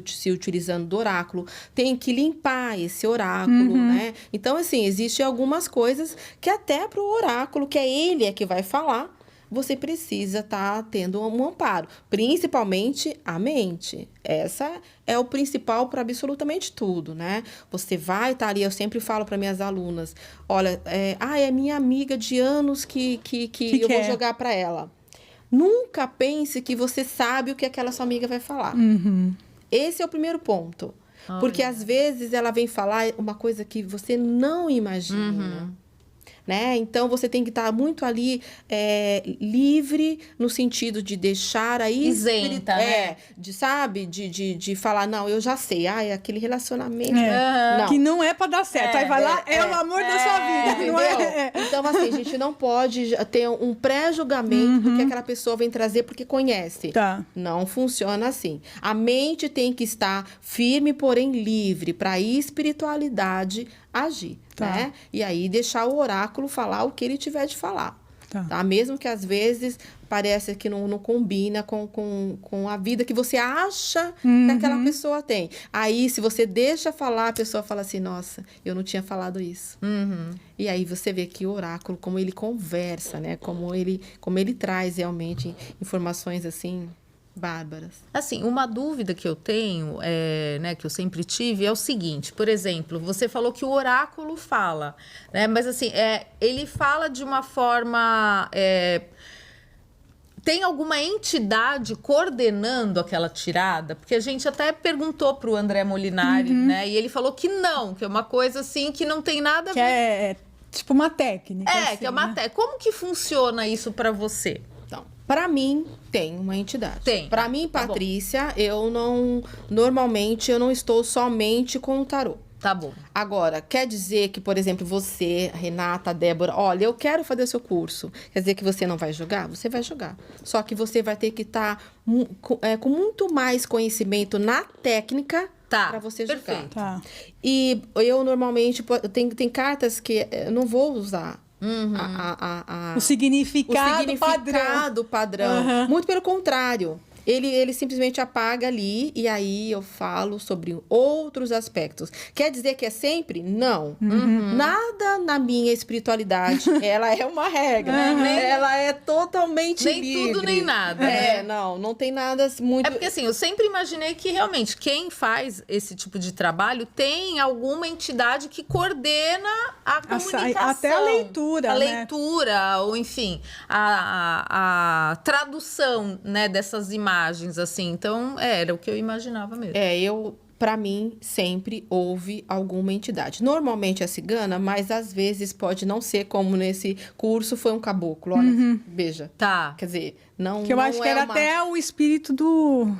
S2: se utilizando do oráculo. Tem que limpar esse oráculo, né? Então, assim, existem algumas coisas que até para o oráculo, que é ele que vai falar, você precisa estar tendo um amparo, principalmente a mente. Essa é o principal para absolutamente tudo, né? Você vai estar ali, eu sempre falo para minhas alunas, olha, é minha amiga de anos que eu vou jogar para ela. Nunca pense que você sabe o que aquela sua amiga vai falar. Esse é o primeiro ponto. Porque às vezes ela vem falar uma coisa que você não imagina. Né? Então, você tem que estar muito ali livre no sentido de deixar aí...
S3: Isenta, né?
S2: De falar, não, eu já sei. Aquele relacionamento... Não.
S1: Que não é para dar certo. Aí vai lá, é o amor da sua vida. Não é?
S2: Então, assim, a gente não pode ter um pré-julgamento do que aquela pessoa vem trazer porque conhece.
S1: Tá.
S2: Não funciona assim. A mente tem que estar firme, porém livre, para a espiritualidade agir.
S1: Tá.
S2: Né? E aí deixar o oráculo falar o que ele tiver de falar.
S1: Tá.
S2: Mesmo que às vezes parece que não combina com a vida que você acha que aquela pessoa tem. Aí, se você deixa falar, a pessoa fala assim, nossa, eu não tinha falado isso. E aí você vê que o oráculo, como ele conversa, né? Como ele traz realmente informações assim... bárbaras.
S3: Assim, uma dúvida que eu tenho, né, que eu sempre tive, é o seguinte, por exemplo, você falou que o oráculo fala, né, mas assim, ele fala de uma forma... tem alguma entidade coordenando aquela tirada? Porque a gente até perguntou para o André Molinari, né, e ele falou que não, que é uma coisa assim que não tem nada a ver...
S1: Que é tipo uma técnica. assim,
S3: que é uma técnica. Como que funciona isso para você?
S2: Então, para mim, tem uma entidade.
S3: Tem.
S2: Para mim, Patrícia, normalmente eu não estou somente com o tarô.
S3: Tá bom.
S2: Agora, quer dizer que, por exemplo, você, Renata, Débora, olha, eu quero fazer o seu curso. Quer dizer que você não vai jogar? Você vai jogar. Só que você vai ter que estar com muito mais conhecimento na técnica para você jogar.
S3: Perfeito.
S1: Tá.
S2: E eu, normalmente, tem cartas que eu não vou usar.
S1: O significado
S2: padrão. Muito pelo contrário. Ele simplesmente apaga ali e aí eu falo sobre outros aspectos. Quer dizer que é sempre? Não. Nada na minha espiritualidade, ela é uma regra. Ela é totalmente
S3: nem
S2: livre.
S3: Nem tudo, nem nada. Né?
S2: Não tem nada muito...
S3: É porque assim, eu sempre imaginei que realmente quem faz esse tipo de trabalho tem alguma entidade que coordena a comunicação.
S1: Até a leitura,
S3: A
S1: né?
S3: leitura, ou enfim, a tradução, né, dessas imagens, assim. Então, era o que eu imaginava mesmo.
S2: para mim, sempre houve alguma entidade. Normalmente é cigana, mas às vezes pode não ser, como nesse curso foi um caboclo. Olha, veja.
S3: Tá.
S2: Quer dizer, não
S1: Que eu acho
S2: não
S1: que
S2: é
S1: era
S2: uma...
S1: até o espírito do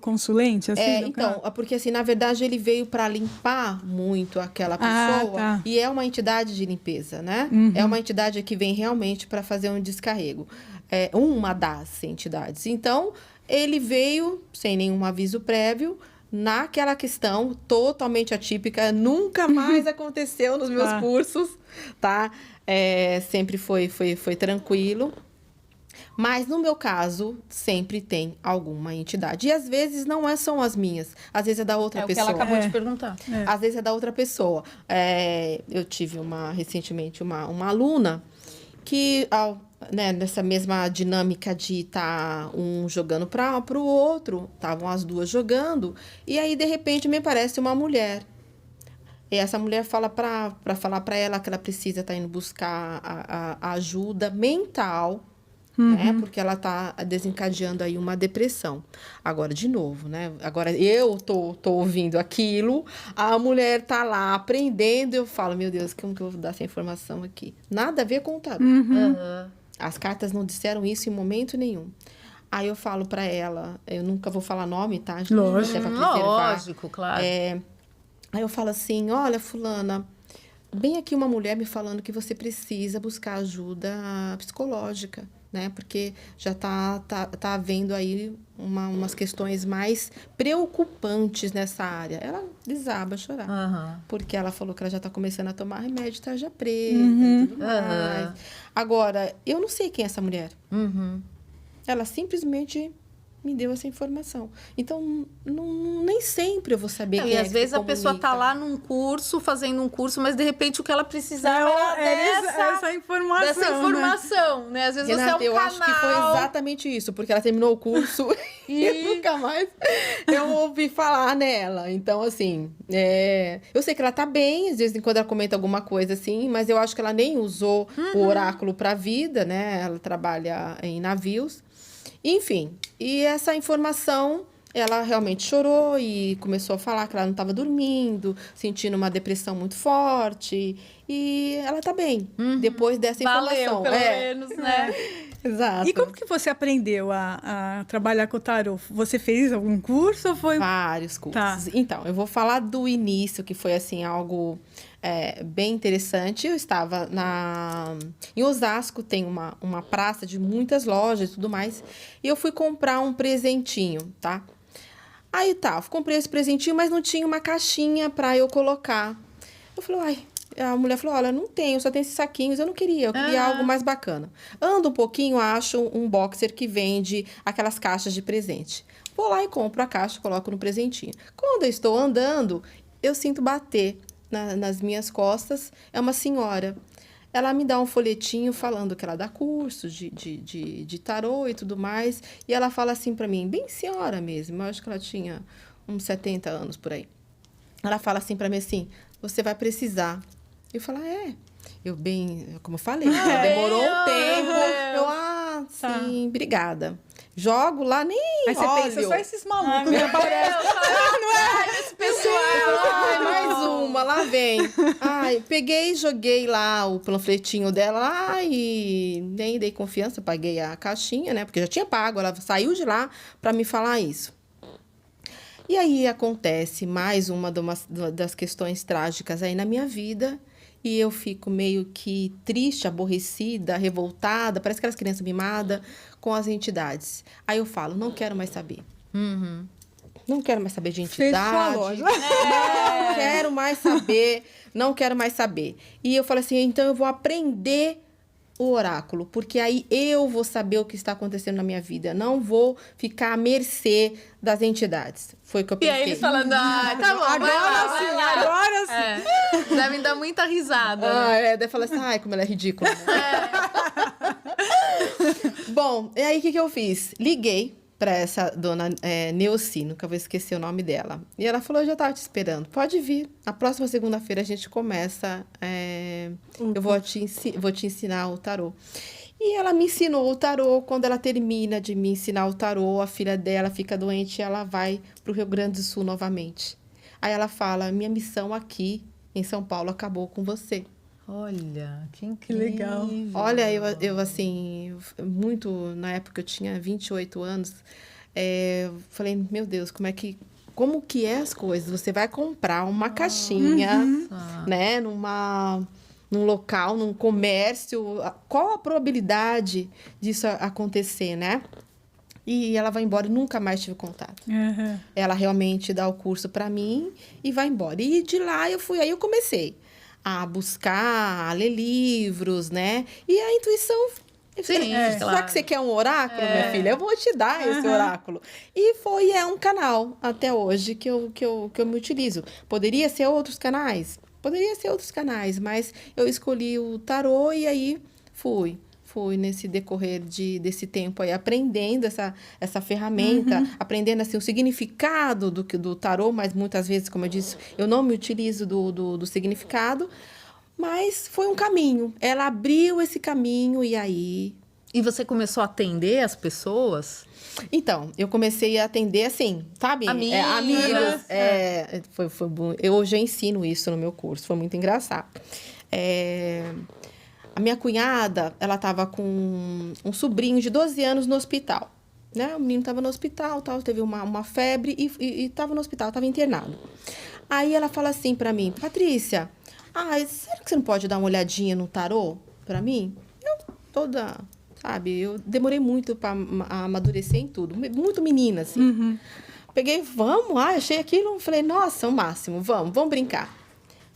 S1: consulente, assim. no
S2: Então,
S1: caso.
S2: porque assim, na verdade, ele veio para limpar muito aquela pessoa.
S1: tá.
S2: E é uma entidade de limpeza, né? É uma entidade que vem realmente para fazer um descarrego. É uma das entidades. Então, ele veio sem nenhum aviso prévio, naquela questão totalmente atípica, nunca mais aconteceu nos meus cursos, tá? Sempre foi tranquilo. Mas no meu caso, sempre tem alguma entidade. E às vezes não são as minhas, às vezes é da outra pessoa.
S3: É o que ela acabou de perguntar.
S2: Às vezes é da outra pessoa. Eu tive recentemente uma aluna que, nessa mesma dinâmica de estar um jogando para o outro, estavam as duas jogando, e aí, de repente, me aparece uma mulher. E essa mulher fala para falar para ela que ela precisa estar indo buscar a ajuda mental, né? Porque ela está desencadeando aí uma depressão. Agora, de novo, né? Agora, eu tô ouvindo aquilo, a mulher tá lá aprendendo, eu falo, meu Deus, como que eu vou dar essa informação aqui? Nada a ver com o tarô. As cartas não disseram isso em momento nenhum. Aí eu falo para ela, eu nunca vou falar nome, tá? Gente?
S1: Lógico.
S2: É pra preservar.
S3: Lógico, claro.
S2: Aí eu falo assim, olha, fulana, bem aqui uma mulher me falando que você precisa buscar ajuda psicológica, né? Porque já tá havendo aí umas questões mais preocupantes nessa área. Ela desaba a chorar. Porque ela falou que ela já está começando a tomar remédio tarja preta e tudo mais. Agora, eu não sei quem é essa mulher. Ela simplesmente me deu essa informação. Então, nem sempre eu vou saber quem
S3: E
S2: é
S3: às
S2: que
S3: vezes
S2: se
S3: a pessoa tá
S2: comunica.
S3: lá num curso, fazendo um curso, mas de repente o que ela precisava
S1: Essa informação.
S3: dessa informação, né? Às vezes
S2: Renata,
S3: você é um
S2: eu
S3: canal.
S2: acho que foi exatamente isso, porque ela terminou o curso e nunca mais eu ouvi falar nela. Então, assim, eu sei que ela tá bem, às vezes quando ela comenta alguma coisa assim, mas eu acho que ela nem usou o oráculo pra vida, né? Ela trabalha em navios. Enfim, e essa informação, ela realmente chorou e começou a falar que ela não estava dormindo, sentindo uma depressão muito forte. E ela tá bem, depois dessa informação.
S3: Valeu, pelo menos, né?
S2: Exato.
S1: E como que você aprendeu a trabalhar com o tarô? Você fez algum curso ou foi...
S2: Vários cursos.
S1: Tá.
S2: Então, eu vou falar do início, que foi, assim, algo bem interessante. Eu estava em Osasco, tem uma praça de muitas lojas e tudo mais, e eu fui comprar um presentinho, tá? Aí, eu comprei esse presentinho, mas não tinha uma caixinha para eu colocar. Eu falei, a mulher falou, olha, não tenho, só tem esses saquinhos, eu queria algo mais bacana. Ando um pouquinho, acho um boxer que vende aquelas caixas de presente. Vou lá e compro a caixa, coloco no presentinho. Quando eu estou andando, eu sinto bater nas minhas costas, é uma senhora. Ela me dá um folhetinho falando que ela dá curso de tarô e tudo mais, e ela fala assim para mim, bem senhora mesmo, eu acho que ela tinha uns 70 anos por aí. Ela fala assim para mim assim, você vai precisar. Eu falo, como eu falei, demorou um tempo. Sim, obrigada. Jogo lá, nem
S1: Aí você
S2: olho.
S1: pensa, só esses malucos que aparecem.
S3: Esse pessoal.
S2: Mais uma, lá vem. Peguei, joguei lá o panfletinho dela lá e nem dei confiança, paguei a caixinha, né? Porque já tinha pago, ela saiu de lá para me falar isso. E aí acontece mais uma das questões trágicas aí na minha vida. E eu fico meio que triste, aborrecida, revoltada, parece aquelas crianças mimadas com as entidades. Aí eu falo, não quero mais saber. Não quero mais saber de entidade.
S1: Fechou a loja.
S2: Não quero mais saber, não quero mais saber. E eu falo assim, então eu vou aprender o oráculo, porque aí eu vou saber o que está acontecendo na minha vida. Não vou ficar à mercê das entidades. Foi o que eu
S3: E
S2: pensei.
S3: aí eles falando, tá bom,
S1: Agora sim.
S3: Devem dar muita risada.
S2: Daí fala assim, como ela é ridícula. Bom, e aí o que eu fiz? Liguei para essa dona Neuci, nunca vou esquecer o nome dela. E ela falou, eu já estava te esperando, pode vir. Na próxima segunda-feira a gente começa, eu vou te ensinar o tarô. E ela me ensinou o tarô. Quando ela termina de me ensinar o tarô, a filha dela fica doente e ela vai para o Rio Grande do Sul novamente. Aí ela fala, minha missão aqui em São Paulo acabou com você.
S3: Olha, que
S1: Que legal.
S2: Olha, eu assim, muito, na época eu tinha 28 anos, falei, meu Deus, como que é as coisas? Você vai comprar uma caixinha, né, num local, num comércio, qual a probabilidade disso acontecer, né? E ela vai embora e nunca mais tive contato.
S1: Uhum.
S2: Ela realmente dá o curso para mim e vai embora. E de lá aí eu comecei a buscar, a ler livros, né? E a intuição...
S3: Sim,
S2: Já
S3: claro.
S2: que você quer um oráculo, minha filha, eu vou te dar esse oráculo. E é um canal até hoje que eu me utilizo. Poderia ser outros canais? Poderia ser outros canais, mas eu escolhi o tarô e aí fui nesse decorrer desse tempo aí, aprendendo essa ferramenta, aprendendo assim, o significado do tarô, mas muitas vezes, como eu disse, eu não me utilizo do significado, mas foi um caminho. Ela abriu esse caminho e aí...
S3: E você começou a atender as pessoas?
S2: Então, eu comecei a atender assim, sabe?
S3: Amigas.
S2: Amigos. Foi bom. Eu hoje ensino isso no meu curso, foi muito engraçado. A minha cunhada, ela estava com um sobrinho de 12 anos no hospital. Né? O menino estava no hospital, teve uma febre e estava no hospital, estava internado. Aí ela fala assim para mim, Patrícia, será que você não pode dar uma olhadinha no tarô para mim? Eu demorei muito para amadurecer em tudo. Muito menina, assim. Peguei, achei aquilo, falei, nossa, o máximo, vamos brincar.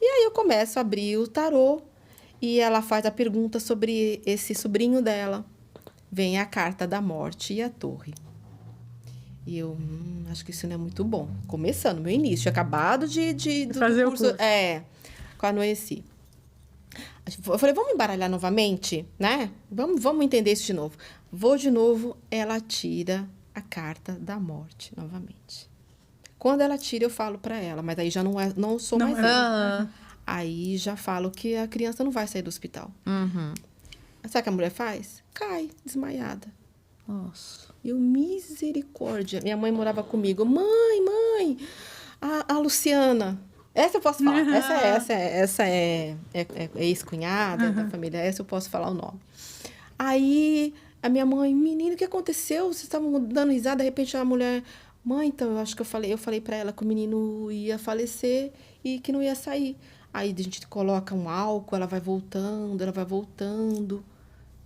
S2: E aí eu começo a abrir o tarô e ela faz a pergunta sobre esse sobrinho dela. Vem a carta da morte e a torre. E eu, acho que isso não é muito bom. Começando, meu início, tinha acabado do
S1: fazer
S2: curso.
S1: O curso.
S2: Com a Noeci. Eu falei, vamos embaralhar novamente, né? Vamos entender isso de novo. Vou de novo, ela tira a carta da morte novamente. Quando ela tira, eu falo para ela, mas aí já não sou mais eu. Aí já falo que a criança não vai sair do hospital. Sabe o que a mulher faz? Cai, desmaiada.
S3: Nossa.
S2: Eu, misericórdia. Minha mãe morava comigo. Mãe, a Luciana. Essa eu posso falar. Essa é ex-cunhada da família. Essa eu posso falar o nome. Aí, a minha mãe, menino, o que aconteceu? Vocês estavam dando risada, de repente a mulher... Mãe, então, eu acho que eu falei para ela que o menino ia falecer e que não ia sair. Aí a gente coloca um álcool, ela vai voltando.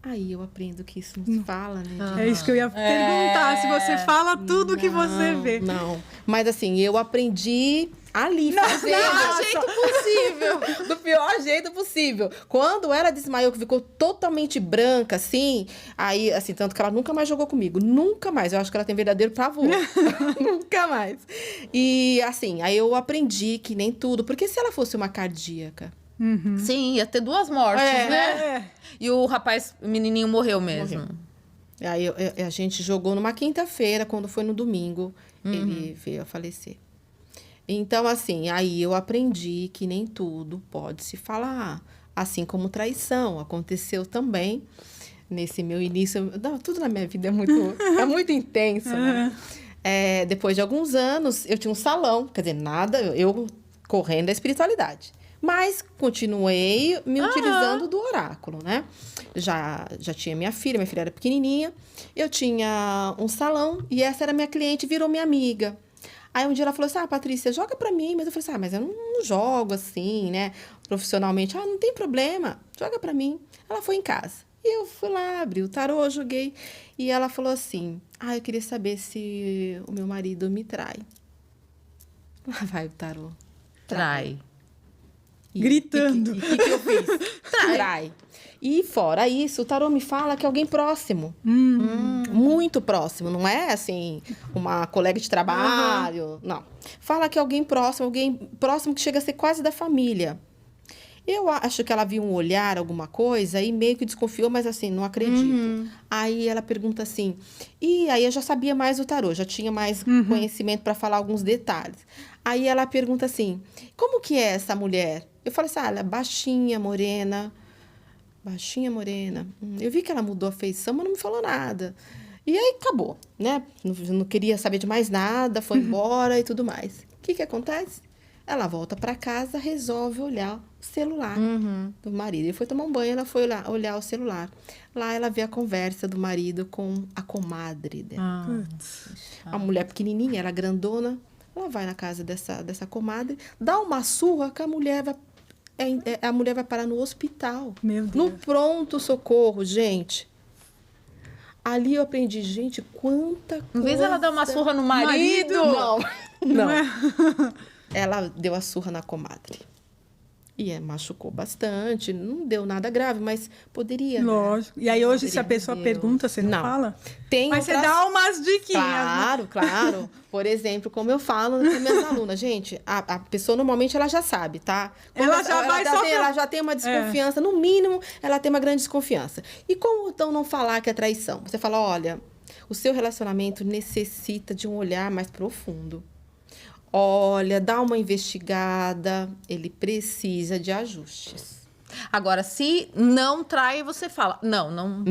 S2: Aí eu aprendo que isso não se fala, né?
S1: É isso que eu ia perguntar, se você fala tudo que você vê.
S2: Não, mas assim, eu aprendi ali, fazendo.
S3: Do jeito possível.
S2: Do pior jeito possível. Quando ela desmaiou, que ficou totalmente branca, assim, aí, assim, tanto que ela nunca mais jogou comigo. Nunca mais. Eu acho que ela tem verdadeiro pavor. Nunca mais. E, assim, aí eu aprendi que nem tudo. Porque se ela fosse uma cardíaca...
S3: Sim, ia ter 2 mortes, né? E o menininho morreu mesmo.
S2: Morreu. Aí a gente jogou numa quinta-feira, quando foi no domingo, ele veio a falecer. Então, assim, aí eu aprendi que nem tudo pode se falar. Assim como traição, aconteceu também nesse meu início. Não, tudo na minha vida é muito intenso, né? Depois de alguns anos, eu tinha um salão, quer dizer, eu correndo da espiritualidade. Mas continuei me utilizando do oráculo, né? Já tinha minha filha era pequenininha. Eu tinha um salão e essa era minha cliente, virou minha amiga. Aí um dia ela falou assim, Patrícia, joga pra mim. Mas eu falei assim, mas eu não jogo assim, né? Profissionalmente. Não tem problema, joga pra mim. Ela foi em casa. E eu fui lá, abri o tarô, joguei. E ela falou assim, eu queria saber se o meu marido me trai. Lá vai o tarô.
S3: Trai.
S1: Gritando.
S2: O que eu fiz? Trai. E fora isso, o tarô me fala que é alguém próximo. Muito próximo. Não é, assim, uma colega de trabalho. Não. Fala que é alguém próximo que chega a ser quase da família. Eu acho que ela viu um olhar, alguma coisa, e meio que desconfiou, mas assim, não acredito. Aí ela pergunta assim... E aí eu já sabia mais do tarô, já tinha mais conhecimento para falar alguns detalhes. Aí ela pergunta assim, como que é essa mulher? Eu falei assim, ela é baixinha, morena. baixinha, morena. Eu vi que ela mudou a feição, mas não me falou nada. E aí acabou, né? Não queria saber de mais nada, foi embora e tudo mais. O que acontece? Ela volta para casa, resolve olhar o celular do marido. Ele foi tomar um banho, ela foi olhar o celular. Lá ela vê a conversa do marido com a comadre dela. A mulher pequenininha, ela grandona. Ela vai na casa dessa comadre, dá uma surra que a mulher vai parar no hospital.
S1: Meu Deus.
S2: No pronto-socorro, gente. Ali eu aprendi, gente, quanta coisa...
S3: Em vez dela dar uma surra no marido...
S2: Não. Ela deu a surra na comadre. E machucou bastante, não deu nada grave, mas poderia.
S1: Lógico. E aí hoje, se a pessoa pergunta, você não fala? Mas você dá umas diquinhas.
S2: Claro. Por exemplo, como eu falo com minhas alunas, gente, a pessoa normalmente ela já sabe, tá? Ela já tem uma desconfiança, no mínimo, ela tem uma grande desconfiança. E como então não falar que é traição? Você fala, olha, o seu relacionamento necessita de um olhar mais profundo. Olha, dá uma investigada, ele precisa de ajustes.
S3: Agora, se não trai, você fala, não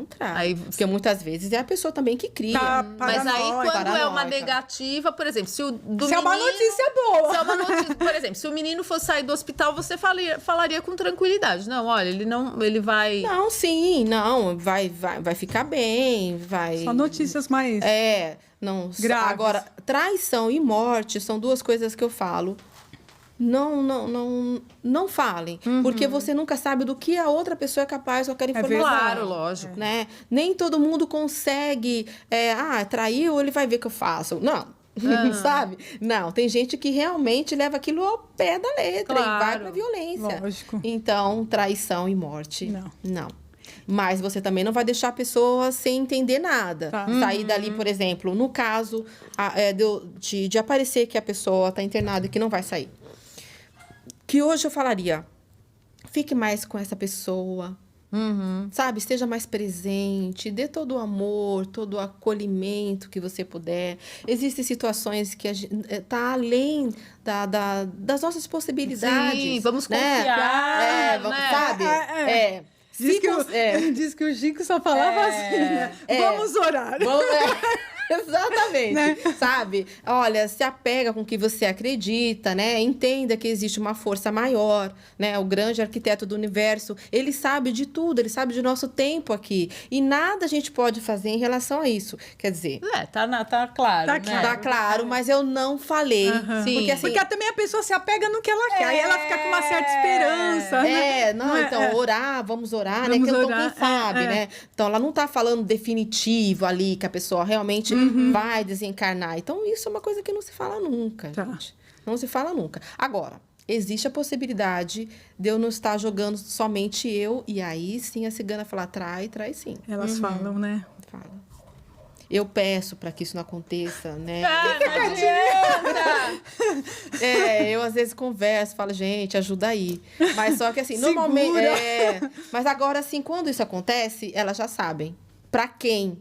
S2: trai.
S3: Aí,
S2: porque muitas vezes é a pessoa também que cria.
S3: Mas aí, quando é uma negativa, por exemplo, se
S1: é uma notícia boa.
S3: Se é uma notícia, por exemplo, se o menino fosse sair do hospital, você falaria com tranquilidade. Não, olha, ele vai...
S2: Não, vai ficar bem, vai...
S1: Só notícias mais...
S2: Não,
S1: graves.
S2: Agora, traição e morte são duas coisas que eu falo. Não falem, porque você nunca sabe do que a outra pessoa é capaz com aquela informação.
S3: Claro, lógico.
S2: Né? Nem todo mundo consegue, traiu, ele vai ver o que eu faço. Não, sabe? Não, tem gente que realmente leva aquilo ao pé da letra e vai pra violência.
S1: Lógico.
S2: Então, traição e morte,
S1: não.
S2: Mas você também não vai deixar a pessoa sem entender nada.
S1: Tá.
S2: Sair dali, por exemplo, no caso de aparecer que a pessoa está internada e que não vai sair. Que hoje eu falaria, fique mais com essa pessoa, sabe? Esteja mais presente, dê todo o amor, todo o acolhimento que você puder. Existem situações que tá além das nossas possibilidades.
S3: Sim, vamos
S2: confiar,
S3: né?
S2: Sabe?
S1: Diz que o Chico só falava assim, né? Vamos orar.
S2: Exatamente,
S1: né?
S2: Sabe? Olha, se apega com o que você acredita, né? Entenda que existe uma força maior, né? O grande arquiteto do universo, ele sabe de tudo, ele sabe de nosso tempo aqui. E nada a gente pode fazer em relação a isso. Quer dizer...
S3: Tá claro, né?
S2: Tá claro, mas eu não falei.
S3: Sim.
S1: Porque também a pessoa se apega no que ela quer. Aí ela fica com uma certa esperança, né?
S2: Orar, vamos orar, né? Que então quem sabe, né? Então, ela não tá falando definitivo ali, que a pessoa realmente vai desencarnar. Então, isso é uma coisa que não se fala nunca, gente. Não se fala nunca. Agora, existe a possibilidade de eu não estar jogando somente eu, e aí sim a cigana fala, trai sim.
S1: Elas falam, né?
S2: Fala. Eu peço para que isso não aconteça, né? Eu às vezes converso, falo, gente, ajuda aí. Mas só que assim, normalmente... Mas agora, assim, quando isso acontece, elas já sabem. Para quem?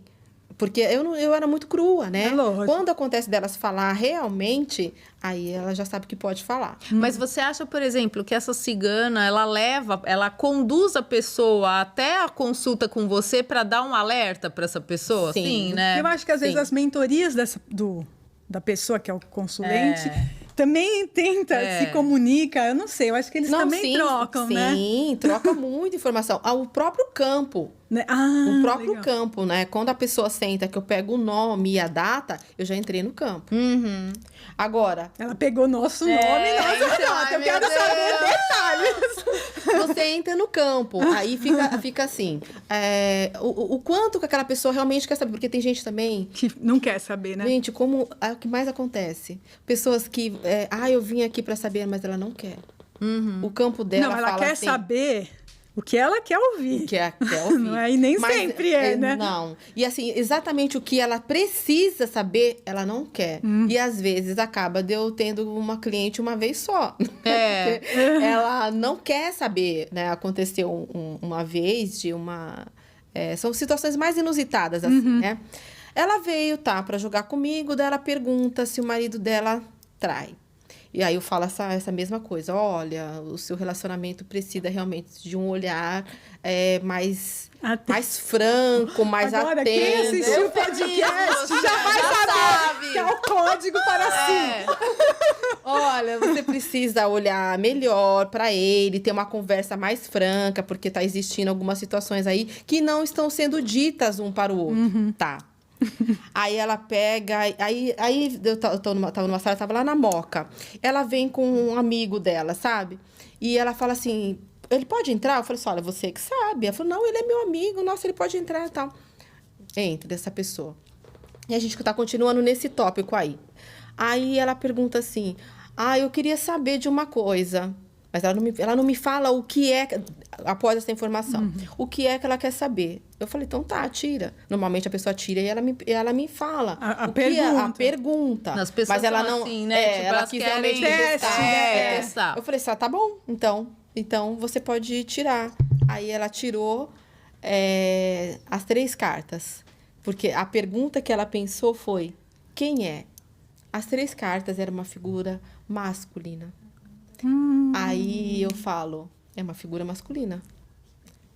S2: Porque eu era muito crua, né? Quando acontece delas falar realmente, aí ela já sabe que pode falar.
S3: Mas você acha, por exemplo, que essa cigana, ela conduz a pessoa até a consulta com você para dar um alerta para essa pessoa?
S2: Sim,
S3: né?
S1: Eu acho que às vezes as mentorias da pessoa que é o consulente também se comunica. Eu não sei, eu acho que eles também trocam, né?
S2: Sim, troca muita informação. O próprio campo.
S1: Né?
S2: O próprio campo, né? Quando a pessoa senta que eu pego o nome e a data, eu já entrei no campo. Agora...
S1: Ela pegou nosso nome e nossa data. Eu quero saber detalhes.
S2: Você entra no campo, aí fica assim. O quanto que aquela pessoa realmente quer saber. Porque tem gente também...
S1: Que não quer saber, né?
S2: Gente, o que mais acontece? Pessoas que... eu vim aqui para saber, mas ela não quer. O campo dela
S1: não, ela
S2: fala
S1: quer
S2: assim,
S1: saber... O que ela quer ouvir.
S2: O que ela quer ouvir.
S1: Não é? E nem sempre né?
S2: Não. E assim, exatamente o que ela precisa saber, ela não quer. E às vezes acaba de eu tendo uma cliente uma vez só. Ela não quer saber, né? Aconteceu uma vez de uma... são situações mais inusitadas, assim, né? Ela veio, para jogar comigo, daí ela pergunta se o marido dela trai. E aí eu falo essa mesma coisa. Olha, o seu relacionamento precisa realmente de um olhar mais franco, mais
S1: Agora,
S2: atento.
S1: quem assistiu o podcast já vai saber que é o código para si.
S2: Olha, você precisa olhar melhor para ele, ter uma conversa mais franca, porque tá existindo algumas situações aí que não estão sendo ditas um para o outro, tá? Aí ela pega, aí eu tava numa sala, tava lá na Moca. Ela vem com um amigo dela, sabe? E ela fala assim, ele pode entrar? Eu falei assim, olha, você que sabe. Ela falou, não, ele é meu amigo, nossa, ele pode entrar e tal. Entra dessa pessoa. E a gente tá continuando nesse tópico aí. Aí ela pergunta assim, eu queria saber de uma coisa. Mas ela não me fala o que é, após essa informação, o que é que ela quer saber. Eu falei, então tá, tira. Normalmente a pessoa tira e ela me fala
S1: A
S2: pergunta.
S3: As pessoas
S2: mas ela
S3: são
S2: não,
S3: assim, né? Tipo,
S2: ela
S3: elas
S2: quis
S3: querem
S2: realmente testar. Eu falei, tá bom, então você pode tirar. Aí ela tirou as 3 cartas. Porque a pergunta que ela pensou foi, quem é? As 3 cartas eram uma figura masculina. Aí eu falo, é uma figura masculina.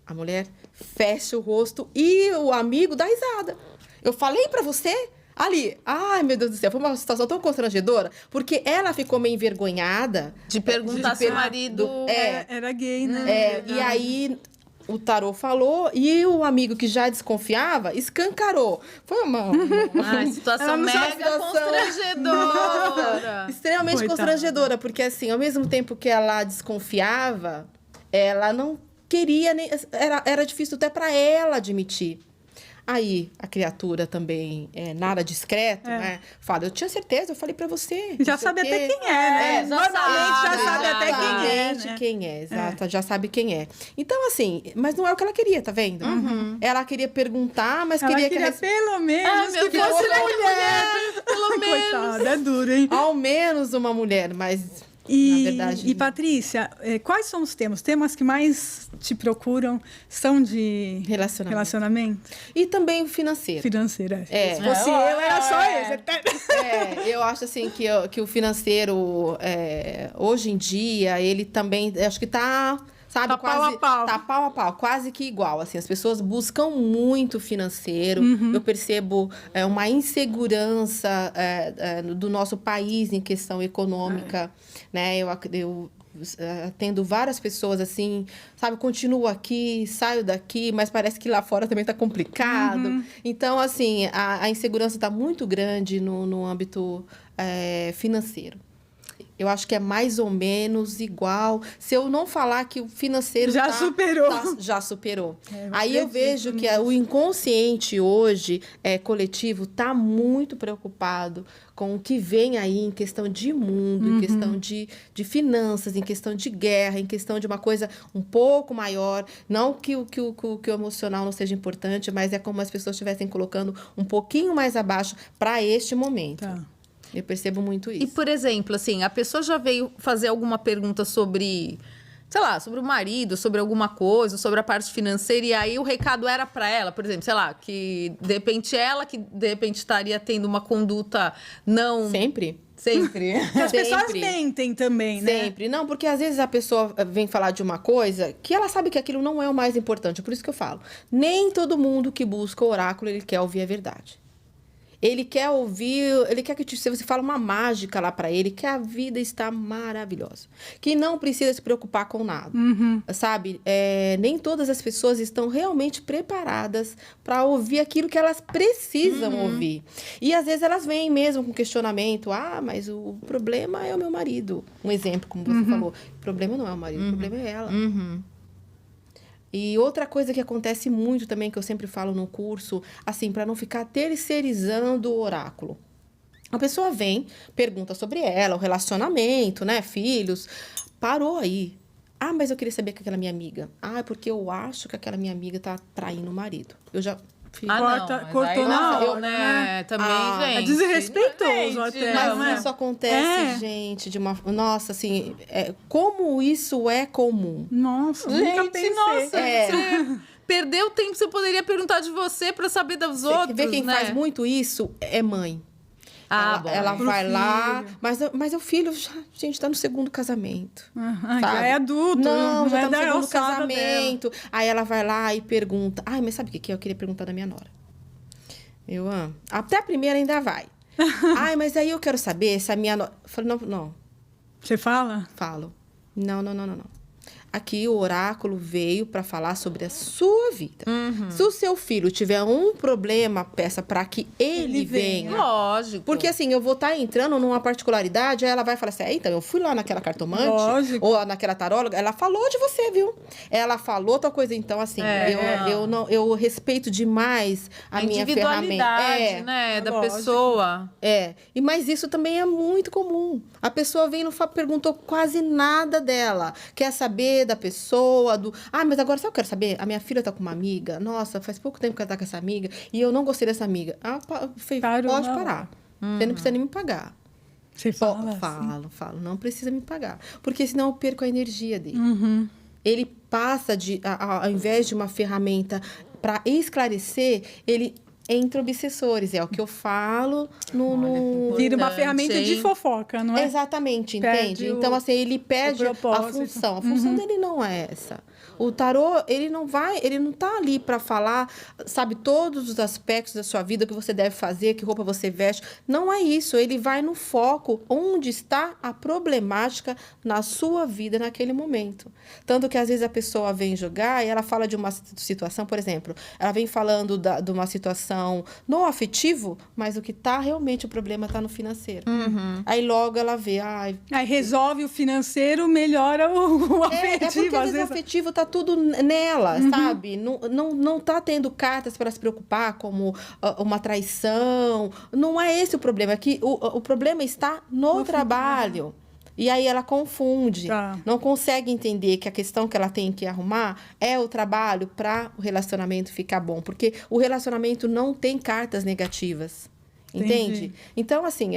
S2: A mulher fecha o rosto e o amigo dá risada. Eu falei pra você ali. Ai, meu Deus do céu, foi uma situação tão constrangedora, porque ela ficou meio envergonhada.
S3: De perguntar se o marido
S1: era gay, né?
S2: E aí o tarô falou e o amigo que já desconfiava escancarou. Foi uma
S3: situação mega constrangedora.
S2: Extremamente constrangedora, porque assim, ao mesmo tempo que ela desconfiava, ela não queria nem... Era difícil até para ela admitir. Aí, a criatura também, nada discreto, né? Fala, eu tinha certeza, eu falei pra você.
S1: Já sabe até quem é, né? Normalmente já sabe até quem é, né?
S2: Quem é, exato. Já sabe quem é. Então, assim, mas não é o que ela queria, tá vendo? Ela queria perguntar, mas
S1: ela
S2: queria
S1: pelo menos
S3: meu
S1: que
S3: Deus,
S1: fosse uma mulher.
S3: Pelo menos.
S1: Coitada, é duro, hein?
S2: Ao menos uma mulher, mas...
S1: E,
S2: na verdade...
S1: e Patrícia, quais são os temas? Os temas que mais te procuram são de relacionamento?
S2: E também o financeiro.
S1: Financeiro, Se fosse eu, era só esse.
S2: Eu acho assim que o financeiro, hoje em dia, ele também, acho que tá... Sabe,
S1: tá
S2: quase,
S1: pau a pau.
S2: Tá pau a pau, quase que igual. Assim, as pessoas buscam muito financeiro. Eu percebo uma insegurança do nosso país em questão econômica. Né? Eu atendo várias pessoas assim, sabe, continuo aqui, saio daqui, mas parece que lá fora também tá complicado. Então, assim, a insegurança tá muito grande no âmbito financeiro. Eu acho que é mais ou menos igual. Se eu não falar que o financeiro
S1: já superou.
S2: Já superou. Aí eu vejo que o inconsciente hoje, coletivo, está muito preocupado com o que vem aí em questão de mundo, em questão de finanças, em questão de guerra, em questão de uma coisa um pouco maior. Não que o emocional não seja importante, mas é como as pessoas estivessem colocando um pouquinho mais abaixo para este momento.
S1: Tá.
S2: Eu percebo muito isso.
S3: E, por exemplo, assim, a pessoa já veio fazer alguma pergunta sobre, sei lá, sobre o marido, sobre alguma coisa, sobre a parte financeira, e aí o recado era para ela, por exemplo, sei lá, que de repente estaria tendo uma conduta não...
S2: Sempre.
S1: As pessoas mentem também, né?
S2: Sempre. Não, porque às vezes a pessoa vem falar de uma coisa que ela sabe que aquilo não é o mais importante. Por isso que eu falo. Nem todo mundo que busca o oráculo, ele quer ouvir a verdade. Ele quer ouvir, ele quer que você fale uma mágica lá para ele, que a vida está maravilhosa. Que não precisa se preocupar com nada, sabe? Nem todas as pessoas estão realmente preparadas para ouvir aquilo que elas precisam ouvir. E às vezes elas vêm mesmo com questionamento, mas o problema é o meu marido. Um exemplo, como você falou, o problema não é o marido, o problema é ela. E outra coisa que acontece muito também, que eu sempre falo no curso, assim, para não ficar terceirizando o oráculo. A pessoa vem, pergunta sobre ela, o relacionamento, né, filhos, parou aí. Mas eu queria saber que aquela minha amiga. É porque eu acho que aquela minha amiga tá traindo o marido. Eu já...
S1: Cortou na hora,
S3: né? Também, gente.
S1: É desrespeitoso até.
S2: Mas isso acontece, gente, de uma... Nossa, assim, como isso é comum.
S1: Nossa, nunca pensei.
S3: Você perdeu tempo, você poderia perguntar de você para saber dos outros,
S2: Vê quem
S3: né?
S2: faz muito isso é mãe. Ela
S1: Pro
S2: vai lá,
S1: filho.
S2: mas o filho, gente, tá no segundo casamento.
S1: Já
S2: sabe?
S1: é adulto.
S2: Não, já
S1: é
S2: tá no
S1: da
S2: segundo
S1: alçada
S2: casamento. Aí ela vai lá e pergunta. Ai, mas sabe o que eu queria perguntar da minha nora? Eu amo. Até a primeira ainda vai. Ai, mas aí eu quero saber se a minha nora... Eu falei, não.
S1: Você fala?
S2: Falo. Não. Aqui o oráculo veio para falar sobre a sua vida. Se o seu filho tiver um problema, peça para que ele venha.
S3: Lógico.
S2: Porque assim, eu vou estar entrando numa particularidade, aí ela vai falar assim, então, eu fui lá naquela cartomante,
S1: Lógico.
S2: ou naquela taróloga, ela falou de você, viu? Ela falou tal coisa, então assim, eu respeito demais a minha ferramenta.
S3: Individualidade, né, da pessoa.
S2: Mas isso também é muito comum. A pessoa vem e não perguntou quase nada dela. Quer saber da pessoa, mas agora sabe o que eu quero saber? A minha filha tá com uma amiga. Nossa, faz pouco tempo que ela tá com essa amiga e eu não gostei dessa amiga. Pode parar. Você não precisa nem me pagar.
S1: Você fala assim?
S2: Falo. Não precisa me pagar. Porque senão eu perco a energia dele. Ele passa ao invés de uma ferramenta para esclarecer, ele entre obsessores. É o que eu falo
S1: Vira uma ferramenta de fofoca, não é?
S2: Exatamente,
S1: Perde
S2: entende? Então, assim, ele perde a função. A função dele não é essa. O tarô, ele não tá ali para falar, sabe, todos os aspectos da sua vida, o que você deve fazer, que roupa você veste. Não é isso. Ele vai no foco onde está a problemática na sua vida naquele momento. Tanto que, às vezes, a pessoa vem jogar e ela fala de uma situação, por exemplo, ela vem falando de uma situação no afetivo, mas o que tá realmente o problema tá no financeiro. Aí logo ela vê,
S1: Aí resolve o financeiro, melhora o afetivo.
S2: Porque às vezes o afetivo tá tudo nela, sabe? Não tá tendo cartas para se preocupar, como uma traição. Não é esse o problema. É que o problema está no trabalho. E aí ela confunde. Não consegue entender que a questão que ela tem que arrumar é o trabalho para o relacionamento ficar bom. Porque o relacionamento não tem cartas negativas. Entende? Então, assim,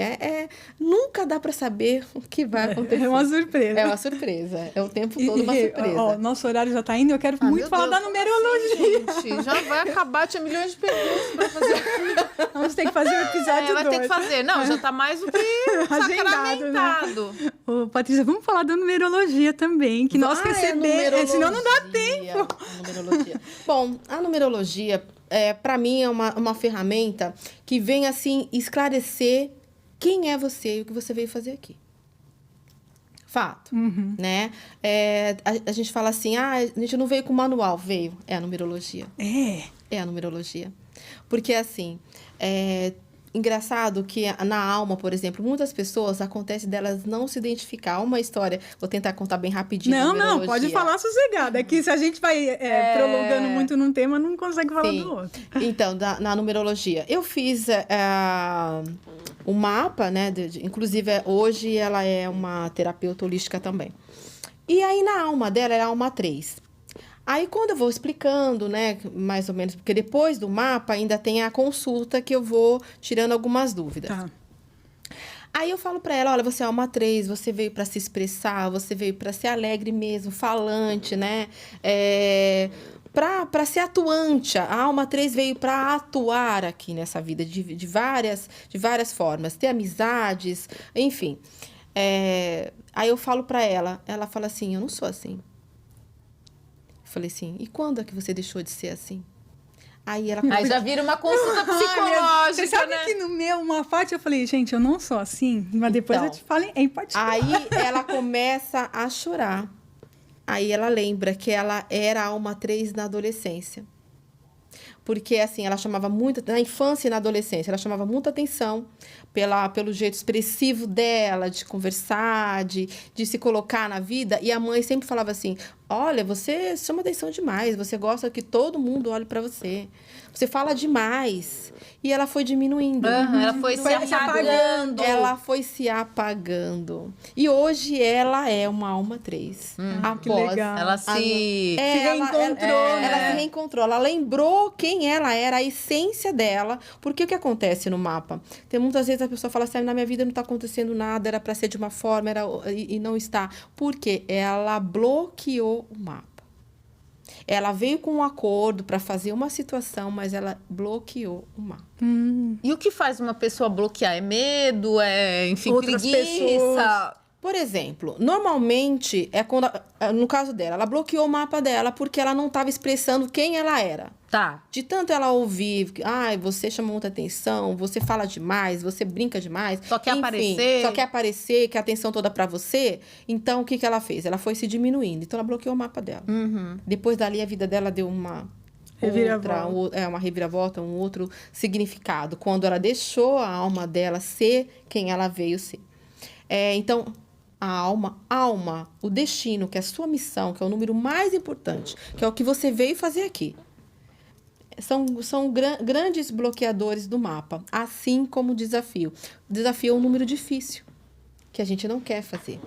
S2: nunca dá para saber o que vai acontecer.
S1: É uma surpresa.
S2: É uma surpresa. É o tempo todo uma surpresa.
S1: Nosso horário já tá indo, eu quero muito falar da numerologia.
S3: Assim, gente, já vai acabar, tinha milhões de perguntas para fazer.
S1: Vamos ter que fazer um episódio
S3: vai ter que fazer. Não, já tá mais do que sacramentado.
S1: Né? Ô, Patrícia, vamos falar da numerologia também, que nós recebemos, senão não dá tempo.
S2: Numerologia. Bom, a numerologia... para mim, é uma ferramenta que vem, assim, esclarecer quem é você e o que você veio fazer aqui. Fato, né? A gente fala assim, a gente não veio com manual, veio. É a numerologia. É a numerologia. Porque, assim, engraçado que na alma, por exemplo, muitas pessoas, acontece delas não se identificar. Uma história, vou tentar contar bem rapidinho.
S1: Não, pode falar sossegado. É que se a gente vai prolongando muito num tema, não consegue falar do outro.
S2: Então, na numerologia, eu fiz um mapa, né? Inclusive, hoje ela é uma terapeuta holística também. E aí, na alma dela, era a alma 3. Aí, quando eu vou explicando, né, mais ou menos, porque depois do mapa ainda tem a consulta que eu vou tirando algumas dúvidas. Aí eu falo pra ela, olha, você é alma 3, você veio pra se expressar, você veio pra ser alegre mesmo, falante, né? Pra ser atuante. A alma 3 veio pra atuar aqui nessa vida de várias formas, ter amizades, enfim. Aí eu falo pra ela fala assim, eu não sou assim. Falei assim, e quando é que você deixou de ser assim? Aí
S3: já vira uma consulta psicológica,
S1: você sabe, né? Que no meu, uma parte, eu falei, gente, eu não sou assim, mas depois eu te falo, é particular.
S2: Aí ela começa a chorar. Aí ela lembra que ela era alma 3 na adolescência. Porque, assim, ela chamava muito... Na infância e na adolescência, ela chamava muita atenção pelo jeito expressivo dela, de conversar, de se colocar na vida. E a mãe sempre falava assim, olha, você chama atenção demais, você gosta que todo mundo olhe para você. Você fala demais. E ela foi diminuindo.
S3: Ela foi se apagando.
S2: Ela foi se apagando. E hoje ela é uma alma 3.
S1: Que legal.
S3: Ela se
S2: reencontrou. Ela se reencontrou. Ela lembrou quem ela era, a essência dela. Porque o que acontece no mapa? Tem muitas vezes a pessoa fala assim, na minha vida não está acontecendo nada, era para ser de uma forma, e não está. Por quê? Ela bloqueou o mapa. Ela veio com um acordo para fazer uma situação, mas ela bloqueou o mapa.
S3: E o que faz uma pessoa bloquear? É medo? É, enfim,
S1: Outras
S3: preguiça?
S1: pessoas.
S2: Por exemplo, normalmente, quando, no caso dela, ela bloqueou o mapa dela porque ela não estava expressando quem ela era.
S3: Tá.
S2: De tanto ela ouvir, você chama muita atenção, você fala demais, você brinca demais.
S3: Só quer
S2: enfim,
S3: aparecer.
S2: Só quer aparecer, quer a atenção toda pra você. Então, o que ela fez? Ela foi se diminuindo. Então, ela bloqueou o mapa dela. Depois dali, a vida dela deu uma uma reviravolta, um outro significado. Quando ela deixou a alma dela ser quem ela veio ser. Então, a alma, o destino, que é a sua missão, que é o número mais importante, que é o que você veio fazer aqui. São grandes bloqueadores do mapa, assim como o desafio. O desafio é um número difícil, que a gente não quer fazer.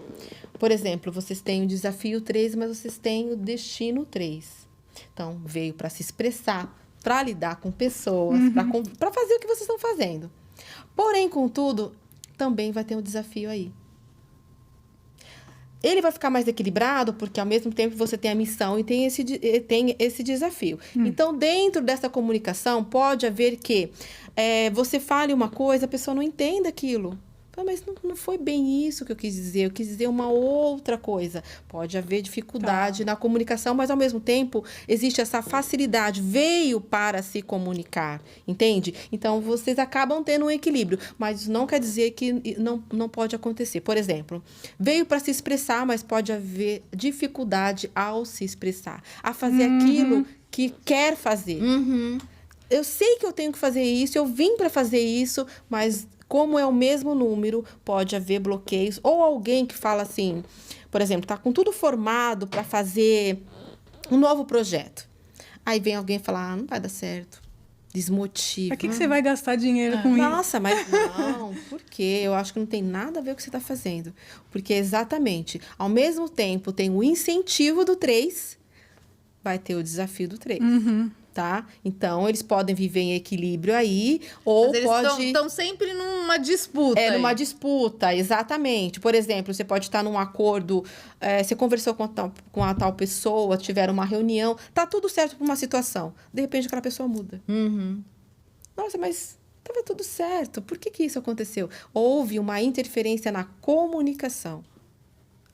S2: Por exemplo, vocês têm o desafio 3, mas vocês têm o destino 3. Então, veio para se expressar, para lidar com pessoas, para fazer o que vocês estão fazendo. Porém, contudo, também vai ter um desafio aí. Ele vai ficar mais equilibrado porque, ao mesmo tempo, você tem a missão e tem esse desafio. Então, dentro dessa comunicação, pode haver que você fale uma coisa, a pessoa não entenda aquilo. Mas não foi bem isso que eu quis dizer. Eu quis dizer uma outra coisa. Pode haver dificuldade na comunicação, mas, ao mesmo tempo, existe essa facilidade. Veio para se comunicar, entende? Então, vocês acabam tendo um equilíbrio. Mas isso não quer dizer que não pode acontecer. Por exemplo, veio para se expressar, mas pode haver dificuldade ao se expressar. A fazer aquilo que quer fazer. Eu sei que eu tenho que fazer isso, eu vim para fazer isso, mas... Como é o mesmo número, pode haver bloqueios. Ou alguém que fala assim, por exemplo, está com tudo formado para fazer um novo projeto. Aí vem alguém falar, não vai dar certo. Desmotiva.
S1: Pra que você vai gastar dinheiro com isso?
S2: Nossa, mas não, por quê? Eu acho que não tem nada a ver com o que você está fazendo. Porque exatamente, ao mesmo tempo tem o incentivo do 3, vai ter o desafio do 3. Tá? Então, eles podem viver em equilíbrio aí, ou
S3: mas eles estão sempre numa disputa.
S2: Numa disputa, exatamente. Por exemplo, você pode estar num acordo, você conversou com a tal pessoa, tiveram uma reunião, tá tudo certo para uma situação. De repente, aquela pessoa muda. Nossa, mas estava tudo certo. Por que isso aconteceu? Houve uma interferência na comunicação.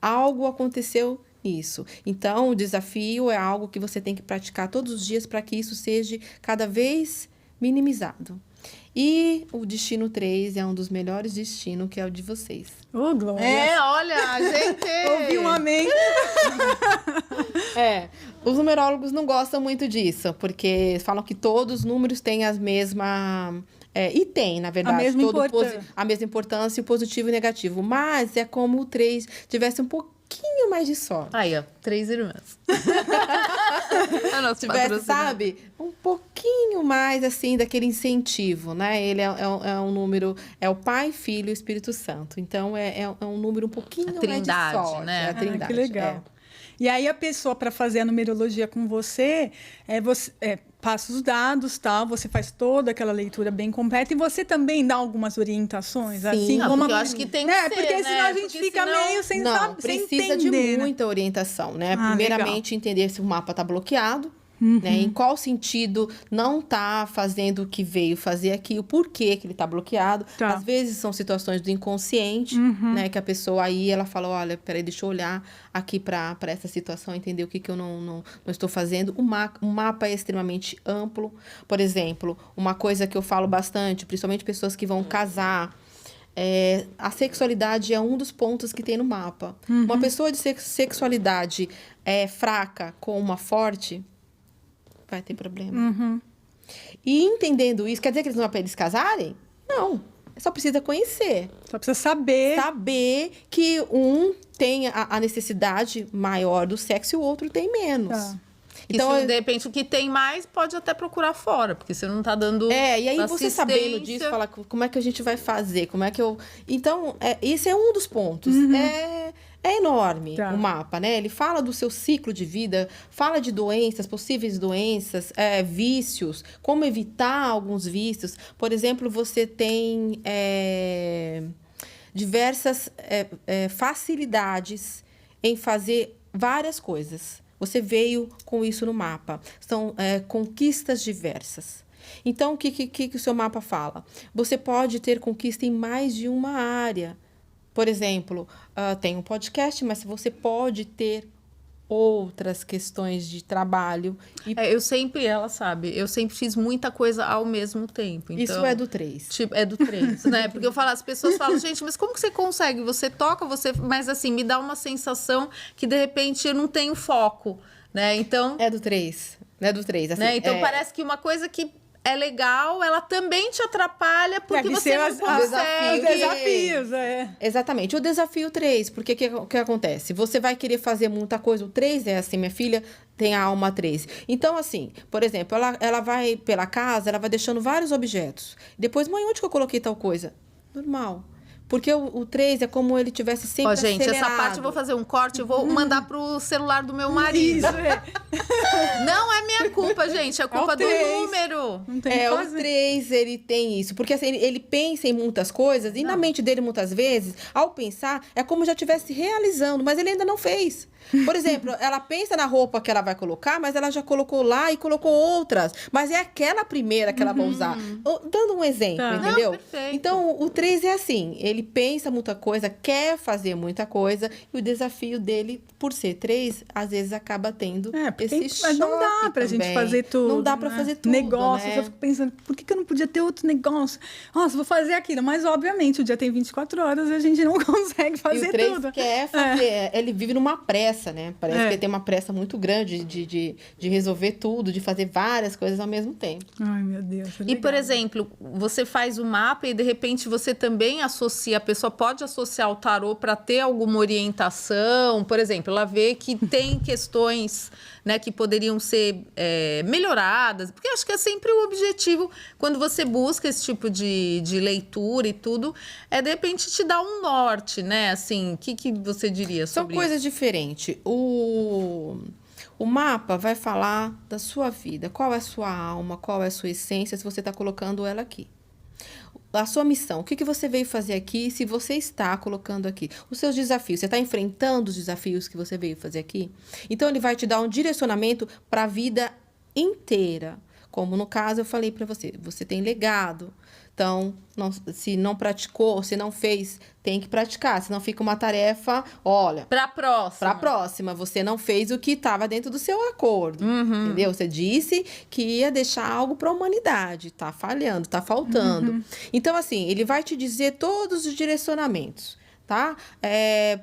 S2: Algo aconteceu nisso. Então, o desafio é algo que você tem que praticar todos os dias para que isso seja cada vez minimizado. E o destino 3 é um dos melhores destinos, que é o de vocês.
S1: Ô, Glória!
S3: Olha, gente!
S1: Ouvi um amém!
S2: Os numerólogos não gostam muito disso, porque falam que todos os números têm as mesmas... e tem, na verdade, a mesma importância, o positivo e o negativo. Mas é como o 3 tivesse um pouquinho mais de sorte.
S3: Aí, ó, 3 irmãs.
S2: Tivesse, sabe, um pouquinho mais, assim, daquele incentivo, né? Ele é um número, é o Pai, Filho e Espírito Santo. Então, é um número um pouquinho mais de sorte.
S3: Né?
S2: É a trindade,
S1: que legal. E aí, a pessoa, para fazer a numerologia com você passa os dados, tal, você faz toda aquela leitura bem completa e você também dá algumas orientações,
S2: Sim,
S1: assim como
S3: eu acho que tem que ser,
S1: porque senão a gente fica meio sem saber,
S2: precisa de muita orientação, né? Primeiramente, entender se o mapa está bloqueado, né? Em qual sentido não está fazendo o que veio fazer aqui, o porquê que ele está bloqueado. Às vezes são situações do inconsciente, né? Que a pessoa aí, ela fala, olha, peraí, deixa eu olhar aqui para essa situação, entender o que eu não estou fazendo. O mapa é extremamente amplo. Por exemplo, uma coisa que eu falo bastante, principalmente pessoas que vão casar, a sexualidade é um dos pontos que tem no mapa. Uma pessoa de sexualidade fraca com uma forte... vai ter problema. E entendendo isso, quer dizer que eles não é para eles casarem? Não. Só precisa conhecer.
S1: Só precisa saber.
S2: Saber que um tem a necessidade maior do sexo e o outro tem menos.
S3: Então, de repente, o que tem mais pode até procurar fora, porque você não está dando
S2: e aí você sabendo disso, fala, como é que a gente vai fazer? Como é que eu... Então, esse é um dos pontos. É enorme o mapa, né? Ele fala do seu ciclo de vida, fala de doenças, possíveis doenças, vícios, como evitar alguns vícios. Por exemplo, você tem diversas facilidades em fazer várias coisas. Você veio com isso no mapa. São conquistas diversas. Então, o que o seu mapa fala? Você pode ter conquista em mais de uma área. Por exemplo, tem um podcast, mas você pode ter outras questões de trabalho.
S3: Ela sabe, eu sempre fiz muita coisa ao mesmo tempo. Então,
S2: isso é do 3.
S3: Tipo, é do 3, né? Porque as pessoas falam, gente, mas como que você consegue? Você toca, mas assim, me dá uma sensação que de repente eu não tenho foco, né? Então...
S2: É do 3. É do 3. Assim,
S3: né? Então parece que uma coisa que é legal, ela também te atrapalha porque você não consegue.
S1: Os desafios,
S2: Exatamente. O desafio 3, porque o que acontece? Você vai querer fazer muita coisa. O 3 é assim, minha filha tem a alma 3. Então, assim, por exemplo, ela vai pela casa, ela vai deixando vários objetos. Depois, mãe, onde que eu coloquei tal coisa? Normal. Porque o 3 é como ele tivesse sempre
S3: gente,
S2: acelerado.
S3: essa parte eu vou fazer um corte, eu vou mandar pro celular do meu marido. Não é minha culpa, gente, é culpa do número.
S2: O 3, ele tem isso. Porque assim, ele pensa em muitas coisas e na mente dele, muitas vezes, ao pensar, é como já estivesse realizando, mas ele ainda não fez. Por exemplo, ela pensa na roupa que ela vai colocar, mas ela já colocou lá e colocou outras. Mas é aquela primeira que ela vai usar. Dando um exemplo, entendeu?
S3: Perfeito.
S2: Então, o 3 é assim, ele pensa muita coisa, quer fazer muita coisa, e o desafio dele, por ser 3, às vezes acaba tendo esse choque.
S1: Mas não dá pra gente fazer tudo.
S2: Não dá pra fazer tudo,
S1: negócios,
S2: né?
S1: eu fico pensando, por que eu não podia ter outro negócio? Nossa, vou fazer aquilo. Mas, obviamente, o dia tem 24 horas e a gente não consegue fazer
S2: e o 3
S1: tudo.
S2: quer fazer, ele vive numa pressa, né? Parece que ele tem uma pressa muito grande de resolver tudo, de fazer várias coisas ao mesmo tempo.
S1: Ai, meu Deus.
S3: E, por exemplo, você faz o mapa e, de repente, você também associa, a pessoa pode associar o tarô para ter alguma orientação. Por exemplo, ela vê que tem questões, né, que poderiam ser melhoradas. Porque acho que é sempre o objetivo, quando você busca esse tipo de leitura e tudo, de repente, te dar um norte, né? Assim, o que você diria sobre isso?
S2: São coisas diferentes. O mapa vai falar da sua vida, qual é a sua alma, qual é a sua essência, se você está colocando ela aqui. A sua missão, o que você veio fazer aqui, se você está colocando aqui. Os seus desafios, você está enfrentando os desafios que você veio fazer aqui? Então, ele vai te dar um direcionamento para a vida inteira. Como no caso, eu falei para você, você tem legado. Então, se não praticou, se não fez, tem que praticar. Senão fica uma tarefa, olha...
S3: Para a
S2: próxima. Você não fez o que estava dentro do seu acordo. Entendeu? Você disse que ia deixar algo para a humanidade. Tá falhando, tá faltando. Então, assim, ele vai te dizer todos os direcionamentos. Tá?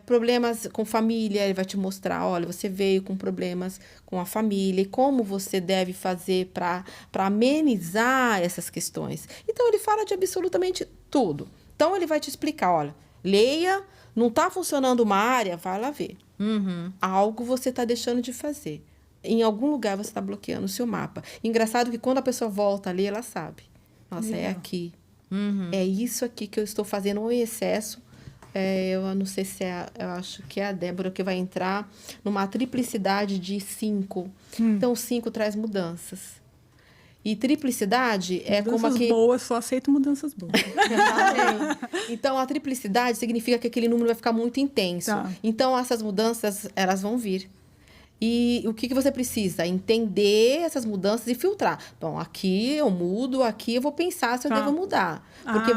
S2: Problemas com família, ele vai te mostrar, olha, você veio com problemas com a família e como você deve fazer para amenizar essas questões. Então, ele fala de absolutamente tudo. Então, ele vai te explicar, olha, leia, não está funcionando uma área, vai lá ver. Algo você está deixando de fazer. Em algum lugar você está bloqueando o seu mapa. Engraçado que quando a pessoa volta ali, ela sabe. Nossa, é aqui. É isso aqui que eu estou fazendo ou em excesso. Eu não sei se eu acho que é a Débora que vai entrar numa triplicidade de 5. Então, o 5 traz mudanças. E triplicidade é como
S1: mudanças boas, só aceito mudanças boas.
S2: Então, a triplicidade significa que aquele número vai ficar muito intenso.
S1: Tá.
S2: Então, essas mudanças, elas vão vir. E o que você precisa? Entender essas mudanças e filtrar. Bom, aqui eu mudo, aqui eu vou pensar se eu devo mudar. Porque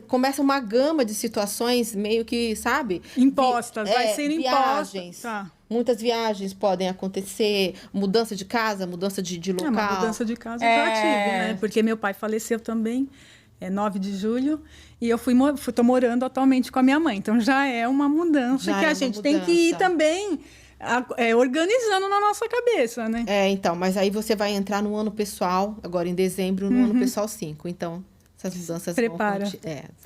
S2: começa uma gama de situações meio que, sabe?
S1: Impostas, vai ser
S2: viagens.
S1: imposta.
S2: Muitas viagens podem acontecer, mudança de casa, mudança de local.
S1: Uma mudança de casa eu já tive, né? Porque meu pai faleceu também, 9 de julho, e eu tô morando atualmente com a minha mãe. Então, já é uma mudança que a gente tem que ir também... organizando na nossa cabeça, né?
S2: Então, mas aí você vai entrar no ano pessoal, agora em dezembro, no ano pessoal 5. Então, essas mudanças
S1: Prepara.
S2: vão...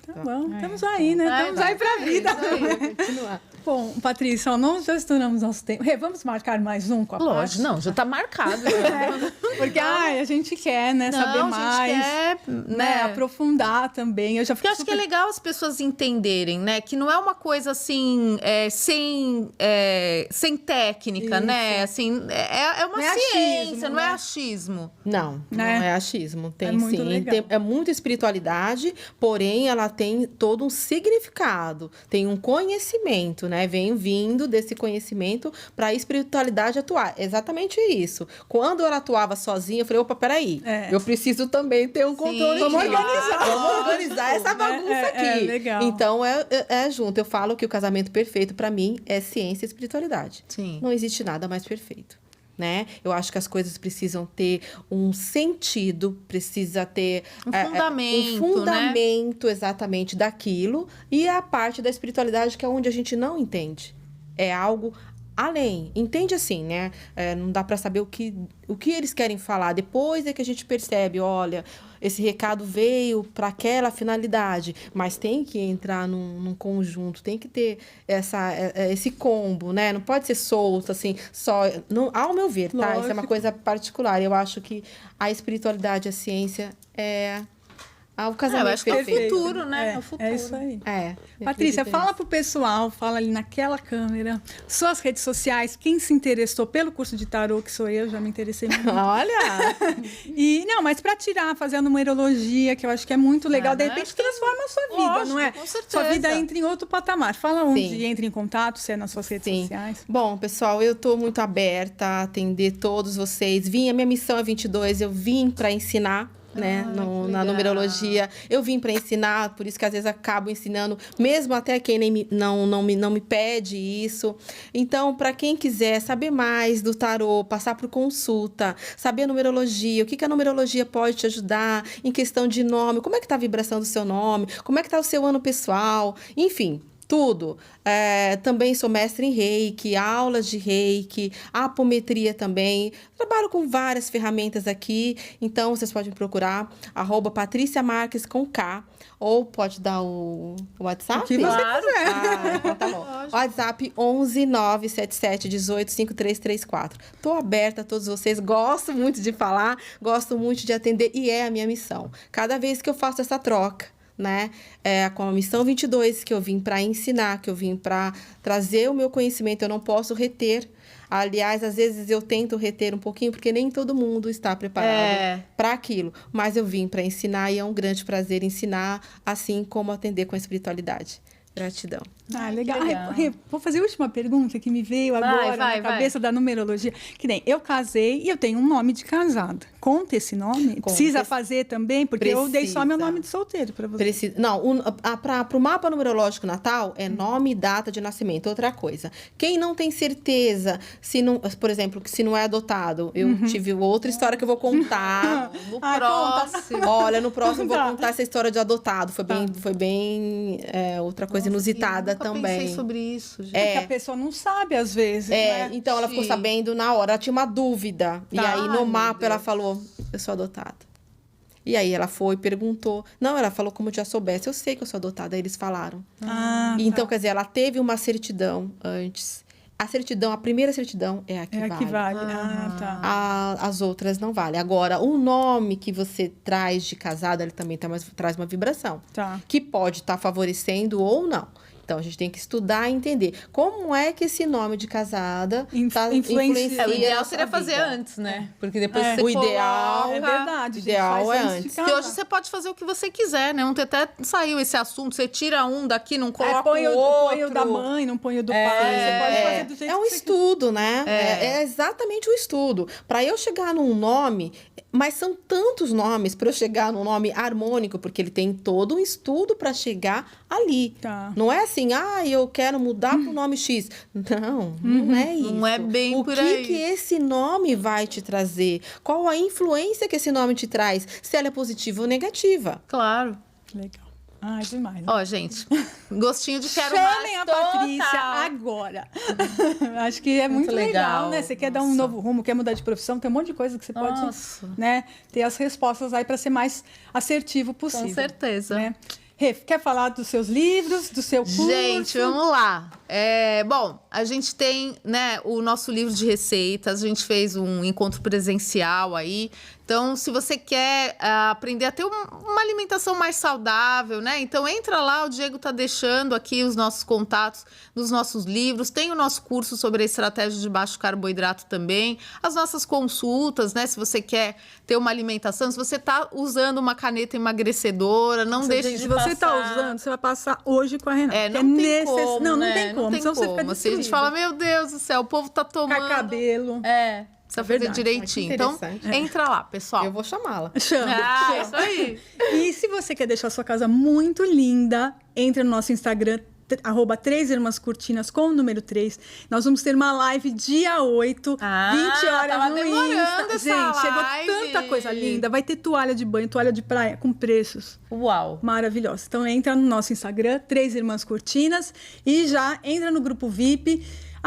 S1: Tá bom, estamos aí, né? Estamos aí pra vida.
S2: Continuar.
S1: Bom, Patrícia, nós já estouramos nosso tempo. Vamos marcar mais um com a
S3: Lógico, não, já tá marcado. Né?
S1: Porque a gente quer, né, saber mais.
S3: A gente quer, né,
S1: aprofundar também. Eu
S3: acho que é legal as pessoas entenderem, né, que não é uma coisa assim, sem técnica, isso, né? Assim, é uma ciência, achismo, não é achismo.
S2: Não é achismo. Tem
S1: muito legal.
S2: É muita espiritualidade, porém ela tem todo um significado, tem um conhecimento, né? né? Venho vindo desse conhecimento para a espiritualidade atuar. Exatamente isso. Quando ela atuava sozinha, eu falei, opa, peraí. Eu preciso também ter um controle.
S1: Vamos organizar.
S2: Vamos organizar essa bagunça aqui.
S1: Legal.
S2: Então, é junto. Eu falo que o casamento perfeito, para mim, é ciência e espiritualidade.
S3: Sim.
S2: Não existe nada mais perfeito. Né? Eu acho que as coisas precisam ter um sentido, precisa ter
S3: fundamento,
S2: um fundamento exatamente daquilo, e a parte da espiritualidade que é onde a gente não entende. É algo além. Entende assim, né? Não dá para saber o que eles querem falar. Depois é que a gente percebe, olha, esse recado veio para aquela finalidade, mas tem que entrar num conjunto, tem que ter esse combo, né? Não pode ser solto, assim, só... Não, ao meu ver, tá?
S1: Lógico.
S2: Isso é uma coisa particular. Eu acho que a espiritualidade e a ciência é o casamento
S3: eu acho que é o
S2: perfeito.
S3: futuro, né? É o futuro.
S1: É isso aí.
S2: Eu
S1: Patrícia,
S2: acredito
S1: fala
S2: nisso.
S1: pro pessoal, fala ali naquela câmera, suas redes sociais, quem se interessou pelo curso de tarô, que sou eu, já me interessei muito.
S2: Olha!
S1: Mas para fazer a numerologia, que eu acho que é muito legal, de
S3: né?
S1: repente
S3: Acho que
S1: transforma a sua vida,
S3: lógico,
S1: não é?
S3: com certeza.
S1: Sua vida entra em outro patamar. Fala onde
S2: Sim.
S1: entra em contato, se é nas suas redes
S2: Sim.
S1: sociais.
S2: Bom, pessoal, eu estou muito aberta a atender todos vocês. A minha missão é 22, eu vim para ensinar. Né,
S3: que
S2: na
S3: legal.
S2: numerologia, eu vim para ensinar, por isso que às vezes acabo ensinando, mesmo até quem não me pede isso. Então, para quem quiser saber mais do tarô, passar por consulta, saber a numerologia, o que a numerologia pode te ajudar em questão de nome, como é que está a vibração do seu nome, como é que está o seu ano pessoal, enfim. Tudo. Também sou mestre em reiki, aulas de reiki, apometria também. Trabalho com várias ferramentas aqui, então vocês podem procurar @Patrícia Marques com K, ou pode dar o WhatsApp?
S1: O que você
S3: Claro.
S2: Então tá bom. WhatsApp 11 977 18 5334. Tô aberta a todos vocês, gosto muito de falar, gosto muito de atender e é a minha missão. Cada vez que eu faço essa troca, né? Com a missão 22, que eu vim para ensinar, que eu vim para trazer o meu conhecimento, eu não posso reter. Aliás, às vezes eu tento reter um pouquinho, porque nem todo mundo está preparado para aquilo. Mas eu vim para ensinar e é um grande prazer ensinar, assim como atender com a espiritualidade. Gratidão.
S1: Legal.
S3: legal.
S1: Vou fazer a última pergunta que me veio agora na cabeça da numerologia. Que nem eu casei e eu tenho um nome de casada. Conta esse nome? Precisa fazer também? Porque eu dei só meu nome de solteiro para você.
S2: Não, para o mapa numerológico natal é nome e data de nascimento. Outra coisa. Quem não tem certeza, se não, por exemplo, que se não é adotado, eu tive outra história que eu vou contar.
S3: No próximo.
S2: Olha, no próximo eu vou contar essa história de adotado. Foi bem outra coisa inusitada
S3: nunca
S2: também.
S3: pensei sobre isso, gente.
S1: Porque a pessoa não sabe, às vezes, né?
S2: Então ela ficou
S3: Sim.
S2: sabendo na hora, ela tinha uma dúvida. E
S1: Tá.
S2: aí
S1: Ai,
S2: no
S1: meu
S2: mapa ela
S1: Deus.
S2: falou, eu sou adotada. E aí ela foi, perguntou. Não, ela falou como já soubesse, eu sei que eu sou adotada. Aí eles falaram. Então, quer dizer, ela teve uma certidão antes. A primeira certidão é a que
S1: É
S2: vale.
S1: que vale. Tá.
S2: As outras não valem. Agora, o nome que você traz de casada, ele também traz uma vibração.
S1: Tá.
S2: Que pode estar favorecendo ou não. Então, a gente tem que estudar e entender como é que esse nome de casada
S1: Influencia.
S3: O ideal
S2: a
S3: seria
S2: sua
S3: fazer
S2: vida.
S3: antes, né? Porque depois você
S2: O ideal
S3: coloca...
S1: É verdade.
S2: o ideal
S1: gente, faz
S2: é
S1: antes de
S2: antes.
S3: Porque
S1: casar.
S3: hoje você pode fazer o que você quiser, né? Ontem até saiu esse assunto, você tira um daqui, não coloca
S1: põe
S3: o outro.
S1: põe o da mãe, não põe o do pai. Você pode fazer do jeito
S2: É um
S1: que você
S2: estudo, né? É exatamente um estudo. Para eu chegar num nome, mas são tantos nomes para eu chegar num nome harmônico, porque ele tem todo um estudo para chegar ali.
S1: Tá.
S2: Não é assim, eu quero mudar para o nome X. Não é isso.
S3: Não é bem por
S2: O
S3: aí.
S2: que esse nome vai te trazer? Qual a influência que esse nome te traz? Se ela é positiva ou negativa.
S3: Claro.
S1: Legal. Demais.
S3: Ó, gente, gostinho de quero
S1: Chamem
S3: mais
S1: a
S3: total.
S1: Patrícia agora. Acho que é muito legal, né? Você quer dar um novo rumo, quer mudar de profissão, tem um monte de coisa que você pode, né, ter as respostas aí para ser mais assertivo possível.
S3: Com certeza.
S1: Né? Rê, quer falar dos seus livros, do seu curso?
S3: Gente, vamos lá. Bom, A gente tem, né, o nosso livro de receitas, a gente fez um encontro presencial aí. Então, se você quer aprender a ter uma alimentação mais saudável, né? Então, entra lá, o Diego tá deixando aqui os nossos contatos nos nossos livros. Tem o nosso curso sobre a estratégia de baixo carboidrato também. As nossas consultas, né? Se você quer ter uma alimentação, se você tá usando uma caneta emagrecedora, não deixe de passar.
S1: Se você tá usando, você vai passar hoje com a Renata.
S3: Não tem como,
S1: Não, não
S3: né?
S1: tem como. Senão você fica
S3: assim, a gente fala, meu Deus do céu, o povo tá tomando...
S1: cabelo.
S3: Precisa fazer direitinho. Então, entra lá, pessoal.
S2: Eu vou chamá-la.
S1: Chama.
S3: Isso aí.
S1: E se você quer deixar a sua casa muito linda, entre no nosso Instagram, @3irmãscortinas com o número 3. Nós vamos ter uma live dia 8, 20 horas
S3: tava
S1: no
S3: demorando
S1: Insta.
S3: essa
S1: Gente,
S3: live.
S1: chegou tanta coisa linda. Vai ter toalha de banho, toalha de praia com preços
S3: Uau.
S1: maravilhosos. Então entra no nosso Instagram, 3 Irmãs Cortinas, e já entra no grupo VIP.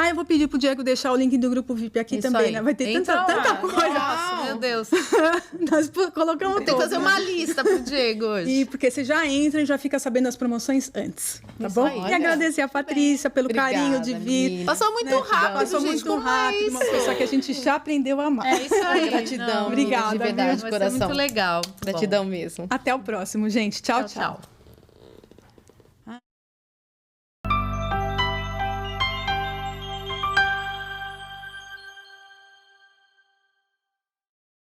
S1: Eu vou pedir pro Diego deixar o link do grupo VIP aqui
S3: Isso
S1: também,
S3: aí.
S1: né? Vai ter tanta coisa.
S3: Nossa, meu Deus.
S1: Nós colocamos
S3: Tem que fazer uma lista pro Diego hoje.
S1: E porque você já entra e já fica sabendo das promoções antes, tá
S3: Isso
S1: bom?
S3: aí.
S1: E
S2: Olha.
S1: agradecer a Patrícia pelo carinho de vir.
S2: menina.
S3: Passou muito rápido,
S1: Passou
S3: gente,
S1: muito
S3: como
S1: rápido,
S3: é
S1: uma
S3: isso?
S1: pessoa que a gente já aprendeu a amar.
S3: É isso aí.
S2: Gratidão,
S3: Não,
S1: Obrigada,
S2: de verdade,
S1: viu?
S2: de
S3: Vai ser
S2: coração.
S3: muito legal.
S2: Gratidão mesmo.
S1: Até o próximo, gente. Tchau,
S3: Tchau, tchau.